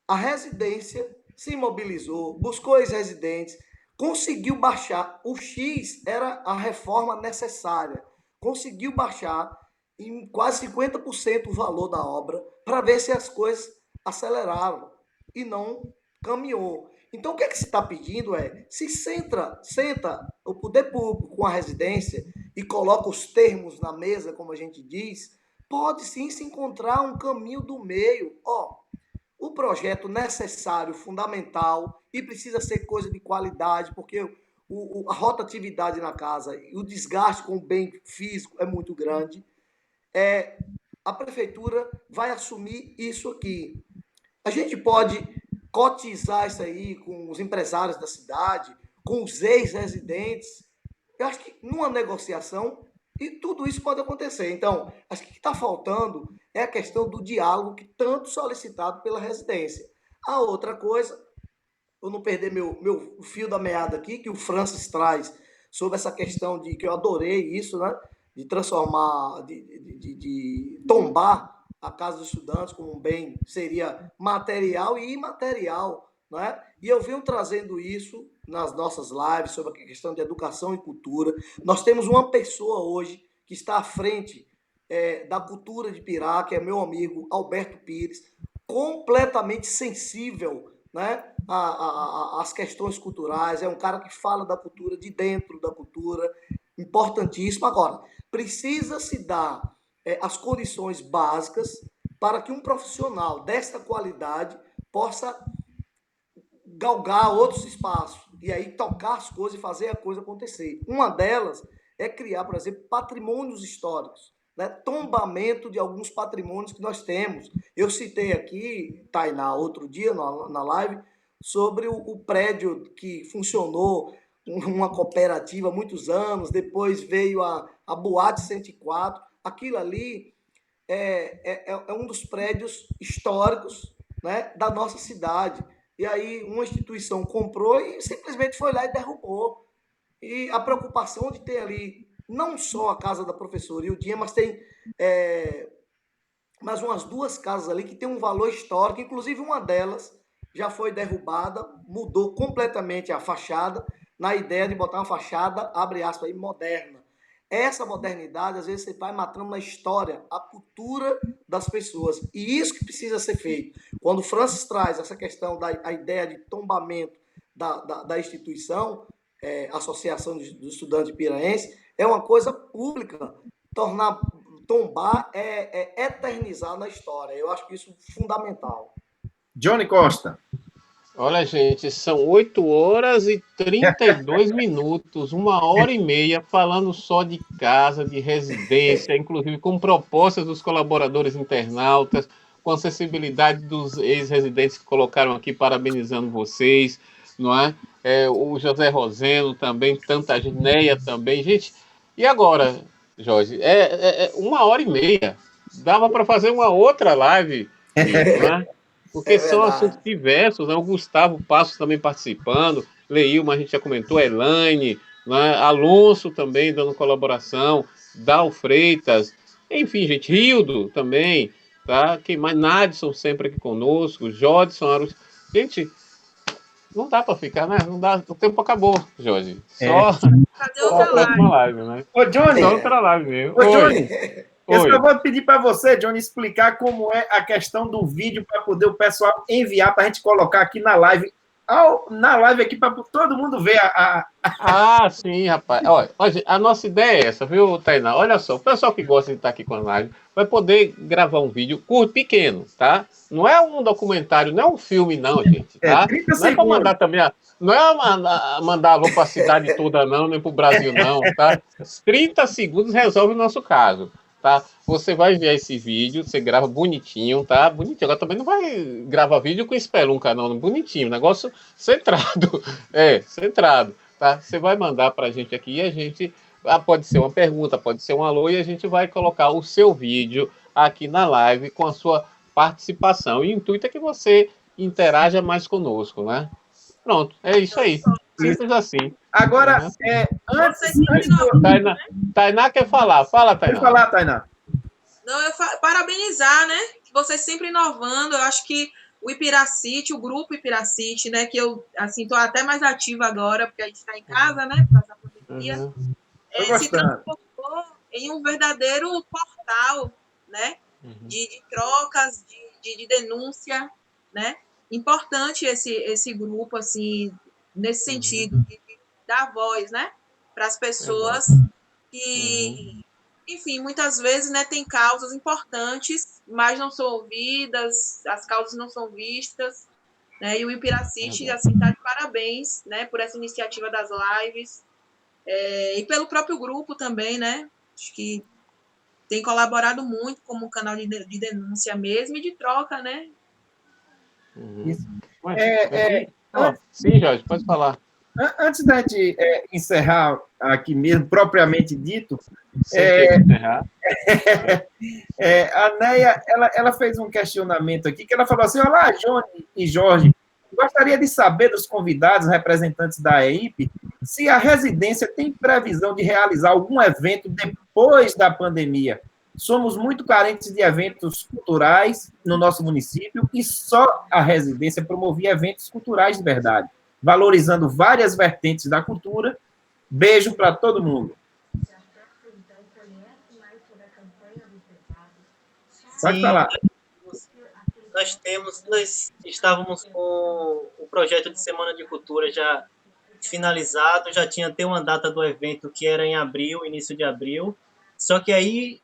A residência se mobilizou, buscou ex-residentes, conseguiu baixar. O X era a reforma necessária. Conseguiu baixar em quase 50% o valor da obra para ver se as coisas aceleraram e não caminhou. Então, o que se está pedindo se senta o poder público com a residência e coloca os termos na mesa, como a gente diz, pode sim se encontrar um caminho do meio. O projeto necessário, fundamental, e precisa ser coisa de qualidade, porque a rotatividade na casa e o desgaste com o bem físico é muito grande. A prefeitura vai assumir isso aqui. A gente pode cotizar isso aí com os empresários da cidade, com os ex-residentes. Eu acho que numa negociação, e tudo isso pode acontecer. Então, acho que o que está faltando é a questão do diálogo que tanto solicitado pela residência. A outra coisa, eu não perder meu fio da meada aqui, que o Francis traz sobre essa questão de que eu adorei isso, né? De transformar, de tombar a Casa dos Estudantes como um bem, seria material e imaterial, né? E eu venho trazendo isso nas nossas lives sobre a questão de educação e cultura. Nós temos uma pessoa hoje que está à frente da cultura de Pirá, que é meu amigo Alberto Pires, completamente sensível, né, às questões culturais. É um cara que fala da cultura, de dentro da cultura, importantíssimo. Agora, precisa se dar as condições básicas para que um profissional dessa qualidade possa galgar outros espaços e aí tocar as coisas e fazer a coisa acontecer. Uma delas é criar, por exemplo, patrimônios históricos, né? Tombamento de alguns patrimônios que nós temos. Eu citei aqui, Tainá, outro dia na live, sobre o prédio que funcionou uma cooperativa há muitos anos, depois veio a Boate 104. Aquilo ali é um dos prédios históricos, né, da nossa cidade. E aí uma instituição comprou e simplesmente foi lá e derrubou. E a preocupação de ter ali não só a casa da professora Ildinha, mas tem mais umas duas casas ali que tem um valor histórico, inclusive uma delas já foi derrubada, mudou completamente a fachada, na ideia de botar uma fachada, abre aspas, aí, moderna. Essa modernidade, às vezes, você vai matando na história, a cultura das pessoas. E isso que precisa ser feito. Quando o Francis traz essa questão da ideia de tombamento da instituição, Associação dos Estudantes Piraense, é uma coisa pública. Tombar é eternizar na história. Eu acho que isso é fundamental. Johnny Costa. Olha, gente, são 8h32, 1h30, falando só de casa, de residência, inclusive com propostas dos colaboradores internautas, com a acessibilidade dos ex-residentes que colocaram aqui, parabenizando vocês, não é? O José Roseno também, tanta gente, Neia também. Gente, e agora, Jorge? 1h30. Dava para fazer uma outra live, não é? Porque são assuntos diversos, né? O Gustavo Passos também participando, Leilma, a gente já comentou, Elaine, né? Alonso também dando colaboração, Dal Freitas, enfim, gente, Rildo também, tá? Quem mais? Nadson sempre aqui conosco, Jodson, Arus. Gente, não dá para ficar, né? Não dá, o tempo acabou, Jorge. Só Cadê outra a próxima live, né? Ô, Johnny. Só outra live mesmo. Ô, Johnny. Eu Oi. só vou pedir para você, Johnny, explicar como é a questão do vídeo para poder o pessoal enviar para a gente colocar aqui na live. Na live aqui para todo mundo ver Ah, sim, rapaz. Olha, a nossa ideia é essa, viu, Tainá? Olha só, o pessoal que gosta de estar aqui com a live vai poder gravar um vídeo curto, pequeno, tá? Não é um documentário, não é um filme, não, gente, tá? 30 não é para mandar também, não é mandar alô para a cidade toda, não, nem para o Brasil, não, tá? 30 segundos resolve o nosso caso. Tá? Você vai enviar esse vídeo, você grava bonitinho, tá? Bonitinho. Agora também não vai gravar vídeo com espelunca, não. Bonitinho, negócio centrado. Centrado, tá? Você vai mandar pra gente aqui e a gente... pode ser uma pergunta, pode ser um alô, e a gente vai colocar o seu vídeo aqui na live com a sua participação. E o intuito é que você interaja mais conosco, né? Pronto, é isso aí. Simples assim. Agora, Vocês antes Tainá quer falar. Fala, Tainá. Pode falar, Tainá. Não, parabenizar, né? Vocês sempre inovando. Eu acho que o Ipiracite, o grupo Ipiracite, né? Que eu, assim, tô até mais ativa agora, porque a gente está em casa, né? Por causa da pandemia. Se transformou em um verdadeiro portal, né? De trocas, de denúncia, né? Importante esse grupo, assim, nesse sentido, de dar voz, né? Para as pessoas que, enfim, muitas vezes, né, tem causas importantes, mas não são ouvidas, as causas não são vistas, né? E o Ipiracite, assim, está de parabéns, né, por essa iniciativa das lives, e pelo próprio grupo também, né? Acho que tem colaborado muito como canal de denúncia mesmo e de troca, né? Sim, Jorge, pode falar. Antes da gente encerrar aqui mesmo, propriamente dito, a Neia, ela fez um questionamento aqui, que ela falou assim, olá, Johnny e Jorge, gostaria de saber dos convidados, representantes da EIP, se a residência tem previsão de realizar algum evento depois da pandemia. Somos muito carentes de eventos culturais no nosso município e só a residência promovia eventos culturais de verdade, valorizando várias vertentes da cultura. Beijo para todo mundo. Pode falar. Nós estávamos com o projeto de Semana de Cultura já finalizado, já tinha até uma data do evento que era em abril, início de abril, só que aí,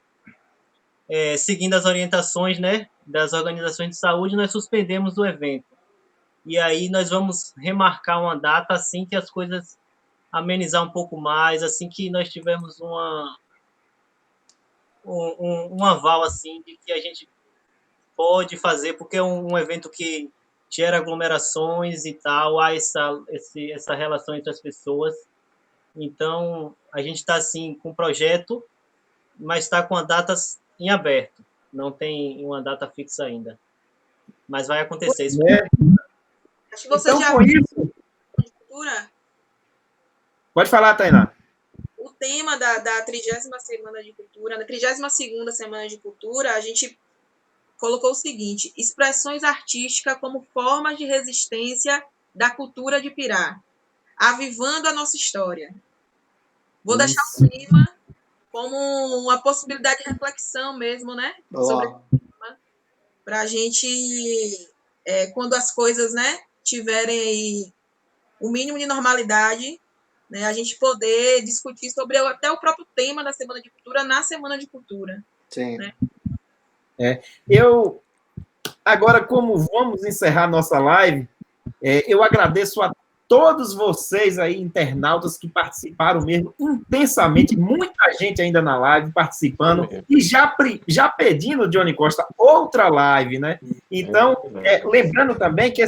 seguindo as orientações, né, das organizações de saúde, nós suspendemos o evento. E aí nós vamos remarcar uma data assim que as coisas amenizar um pouco mais, assim que nós tivermos um aval assim de que a gente pode fazer, porque é um evento que gera aglomerações e tal, há essa relação entre as pessoas. Então, a gente está assim com o projeto, mas está com a data em aberto. Não tem uma data fixa ainda. Mas vai acontecer isso. Acho que você já viu de cultura. Pode falar, Tainá. O tema da 30ª Semana de Cultura, na 32ª Semana de Cultura, a gente colocou o seguinte: expressões artísticas como formas de resistência da cultura de Pirá, avivando a nossa história. Vou deixar o clima como uma possibilidade de reflexão mesmo, né? Para a gente, quando as coisas, né, tiverem aí o mínimo de normalidade, né, a gente poder discutir sobre até o próprio tema da Semana de Cultura na Semana de Cultura. Sim. Né? Eu, agora, como vamos encerrar nossa live, eu agradeço a todos vocês aí, internautas, que participaram mesmo intensamente, muita gente ainda na live participando, e já pedindo, Johnny Costa, outra live, né? Então, lembrando também que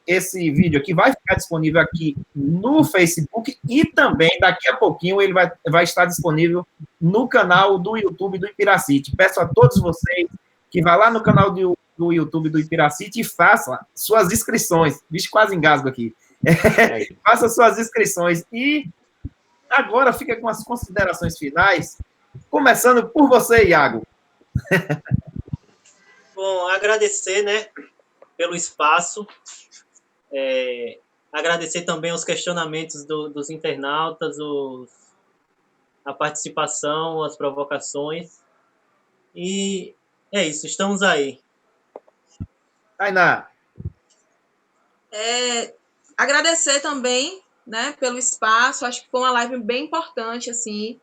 esse vídeo aqui vai ficar disponível aqui no Facebook e também, daqui a pouquinho, ele vai estar disponível no canal do YouTube do Ipiracity. Peço a todos vocês que vá lá no canal do YouTube do Ipiracity e faça suas inscrições. Vixe, quase engasgo aqui. Faça suas inscrições. E agora fica com as considerações finais, começando por você, Iago. Bom, agradecer, né, pelo espaço, agradecer também os questionamentos dos internautas, a participação, as provocações, e é isso, estamos aí. Tainá. Agradecer também, né, pelo espaço, acho que foi uma live bem importante, assim,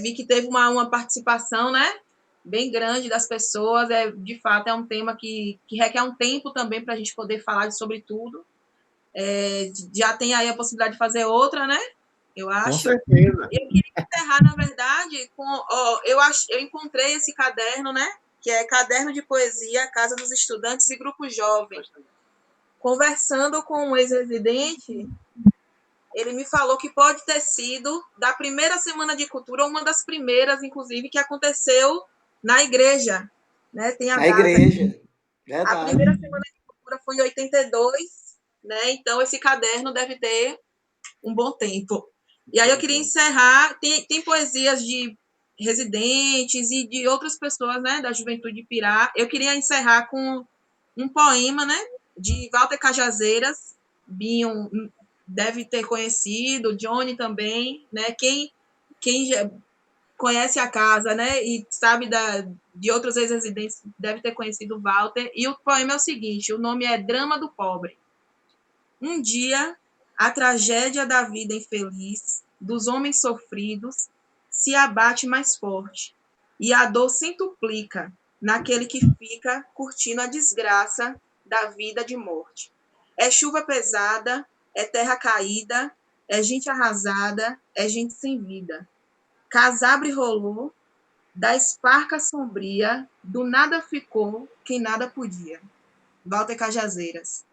vi que teve uma participação, né, bem grande das pessoas, de fato é um tema que requer um tempo também para a gente poder falar sobre tudo, já tem aí a possibilidade de fazer outra, né, eu acho. Com certeza. Eu queria encerrar, na verdade, eu encontrei esse caderno, né, que é Caderno de Poesia, Casa dos Estudantes e Grupo Jovem. Conversando com um ex-residente, ele me falou que pode ter sido da primeira Semana de Cultura, uma das primeiras, inclusive, que aconteceu na igreja. Né? Tem a Na data igreja, aqui. verdade. A primeira Semana de Cultura foi em 82, né? Então esse caderno deve ter um bom tempo. E aí eu queria encerrar, tem poesias de residentes e de outras pessoas, né, da Juventude Ipirá. Eu queria encerrar com um poema, né, de Walter Cajazeiras, Binho deve ter conhecido, Johnny também, né, quem já conhece a casa, né, e sabe de outros ex-residentes deve ter conhecido o Walter, e o poema é o seguinte, o nome é Drama do Pobre. Um dia, a tragédia da vida infeliz, dos homens sofridos, se abate mais forte, e a dor centuplica naquele que fica curtindo a desgraça da vida de morte. É chuva pesada, é terra caída, é gente arrasada, é gente sem vida. Casabre rolou, da esparca sombria, do nada ficou quem nada podia. Walter Cajazeiras.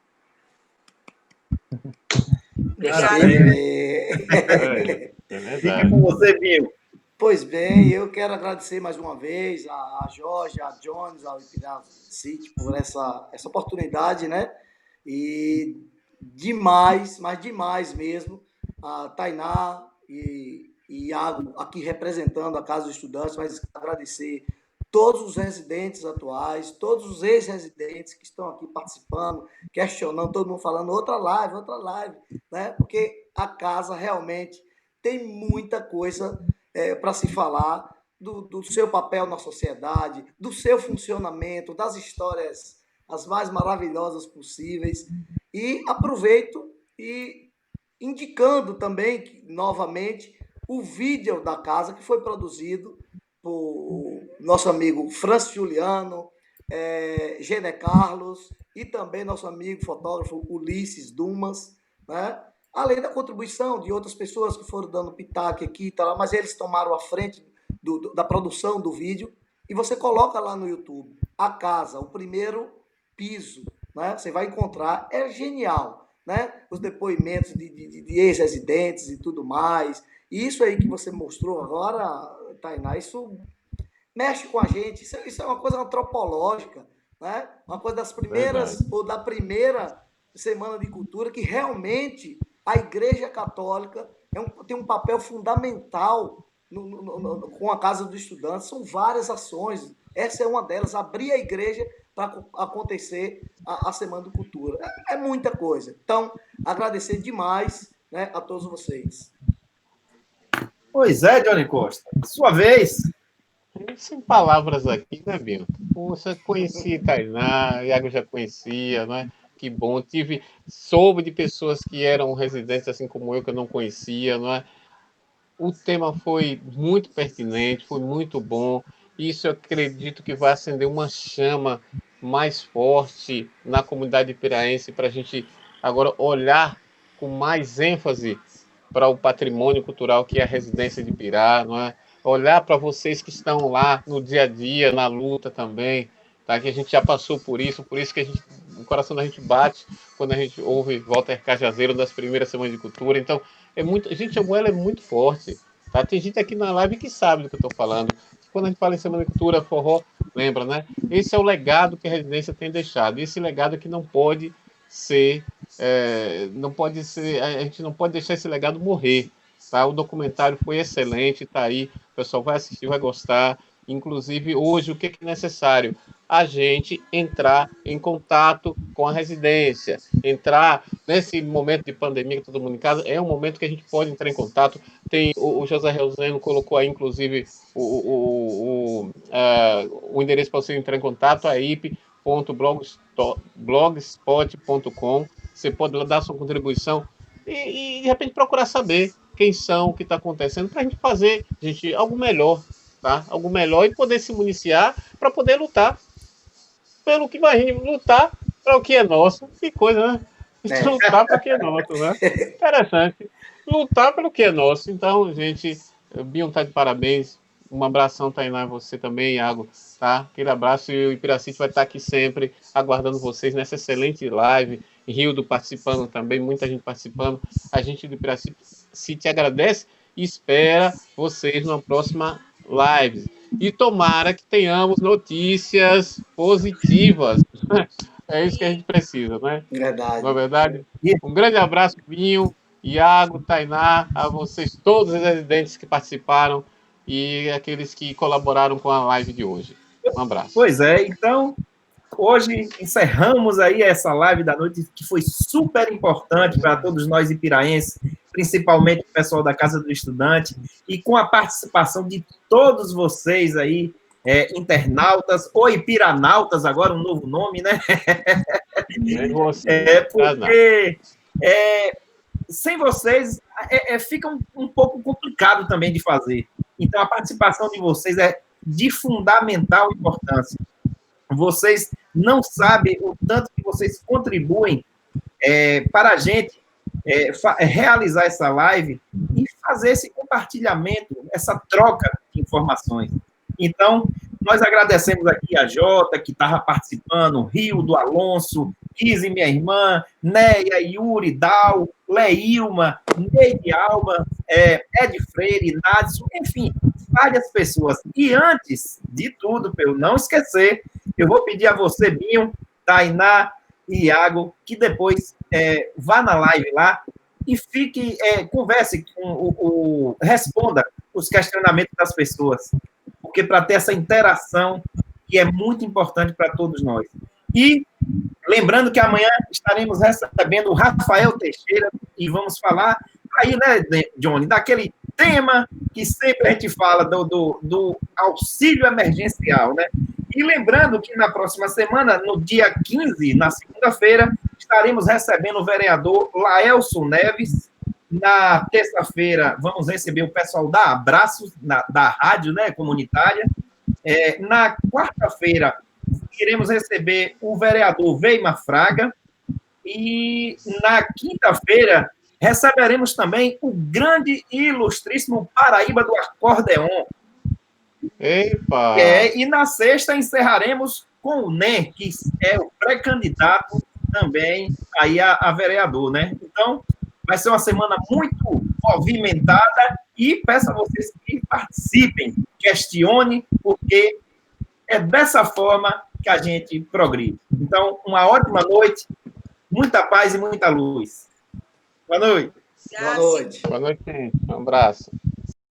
Fica com você, Binho. Pois bem, eu quero agradecer mais uma vez a Jorge, a Jones, ao Ipiracity por essa oportunidade, né? E demais, mas demais mesmo, a Tainá e Iago aqui representando a Casa dos Estudantes, mas agradecer todos os residentes atuais, todos os ex-residentes que estão aqui participando, questionando, todo mundo falando outra live, né? Porque a casa realmente tem muita coisa para se falar do seu papel na sociedade, do seu funcionamento, das histórias as mais maravilhosas possíveis. E aproveito e indicando também, novamente, o vídeo da casa que foi produzido por nosso amigo Francis Juliano, Gene Carlos e também nosso amigo fotógrafo Ulisses Dumas, né? Além da contribuição de outras pessoas que foram dando pitaco aqui e tal, mas eles tomaram a frente da produção do vídeo, e você coloca lá no YouTube, a casa, o primeiro piso, né? Você vai encontrar, é genial, né? Os depoimentos de ex-residentes e tudo mais, e isso aí que você mostrou agora, Tainá, isso mexe com a gente, isso é uma coisa antropológica, né? Uma coisa das primeiras, ou da primeira Semana de Cultura, que realmente a Igreja Católica tem um papel fundamental com a Casa dos Estudantes. São várias ações. Essa é uma delas, abrir a igreja para acontecer a Semana de Cultura. É muita coisa. Então, agradecer demais, né, a todos vocês. Pois é, Johnny Costa. Sua vez. Sem palavras aqui, né, Binho? Poxa, conheci Tainá, Iago já conhecia, não é? Que bom. Soube de pessoas que eram residentes, assim como eu, que eu não conhecia, não é? O tema foi muito pertinente, foi muito bom. Isso eu acredito que vai acender uma chama mais forte na comunidade piraense para a gente agora olhar com mais ênfase para o patrimônio cultural que é a residência de Pirá, não é? Olhar para vocês que estão lá no dia a dia, na luta também, tá? Que a gente já passou por isso que o coração da gente bate quando a gente ouve Walter Cajazeiro das primeiras semanas de cultura. Então, gente, a goela é muito forte, tá? Tem gente aqui na live que sabe do que eu estou falando. Quando a gente fala em Semana de Cultura, forró, lembra, né? Esse é o legado que a residência tem deixado. Esse legado que não pode ser, a gente não pode deixar esse legado morrer, tá? O documentário foi excelente, tá aí, o pessoal vai assistir, vai gostar. Inclusive, hoje, o que é necessário? A gente entrar em contato com a residência, entrar nesse momento de pandemia que todo mundo em casa, é um momento que a gente pode entrar em contato. Tem o José Reuseno colocou aí, inclusive, o endereço para você entrar em contato, a ip.blogspot.com. Você pode dar sua contribuição e de repente procurar saber quem são, o que está acontecendo, para a gente fazer, algo melhor, tá? Algo melhor e poder se municiar para poder lutar pelo que vai lutar para o que é nosso. Que coisa, né? Lutar para o que é nosso, né? Interessante. Lutar pelo que é nosso. Então, gente, Binho está de parabéns. Um abração, Tainá, você também, Iago, tá? Aquele abraço, e o Ipiracity vai estar aqui sempre, aguardando vocês nessa excelente live. Rildo participando também, muita gente participando. A gente do Ipiracity agradece e espera vocês na próxima live. E tomara que tenhamos notícias positivas. É isso que a gente precisa, né? Verdade. Não é verdade? Um grande abraço, Binho, Iago, Tainá, a vocês, todos os residentes que participaram e aqueles que colaboraram com a live de hoje. Um abraço. Pois é, então, hoje encerramos aí essa live da noite, que foi super importante para todos nós ipiraenses, principalmente o pessoal da Casa do Estudante, e com a participação de todos vocês aí, internautas, ou ipiranautas, agora um novo nome, né? Porque sem vocês fica um pouco complicado também de fazer. Então, a participação de vocês é de fundamental importância. Vocês não sabem o tanto que vocês contribuem para a gente realizar essa live e fazer esse compartilhamento, essa troca de informações. Então, nós agradecemos aqui a Jota, que estava participando, Rio do Alonso, Izzy, minha irmã, Neia, Yuri, Dal, Leilma, Neide Alba, Ed Freire, Nadson, enfim, várias pessoas. E antes de tudo, para eu não esquecer, eu vou pedir a você, Binho, Tainá e Iago, que depois vá na live lá e fique, converse com responda os questionamentos das pessoas, porque para ter essa interação que é muito importante para todos nós. E lembrando que amanhã estaremos recebendo o Rafael Teixeira e vamos falar aí, né, Johnny, daquele tema que sempre a gente fala do auxílio emergencial, né? E lembrando que na próxima semana, no dia 15, na segunda-feira, estaremos recebendo o vereador Laelson Neves. Na terça-feira, vamos receber o pessoal da Abraços, da rádio, né, comunitária. Na quarta-feira, iremos receber o vereador Weimar Fraga. E na quinta-feira, receberemos também o grande e ilustríssimo Paraíba do Acordeon. Epa! E na sexta encerraremos com o NEM, que é o pré-candidato também aí a vereador, né? Então, vai ser uma semana muito movimentada e peço a vocês que participem, questione, porque é dessa forma que a gente progride. Então, uma ótima noite, muita paz e muita luz. Boa noite. Boa noite. Boa noite, gente. Um abraço.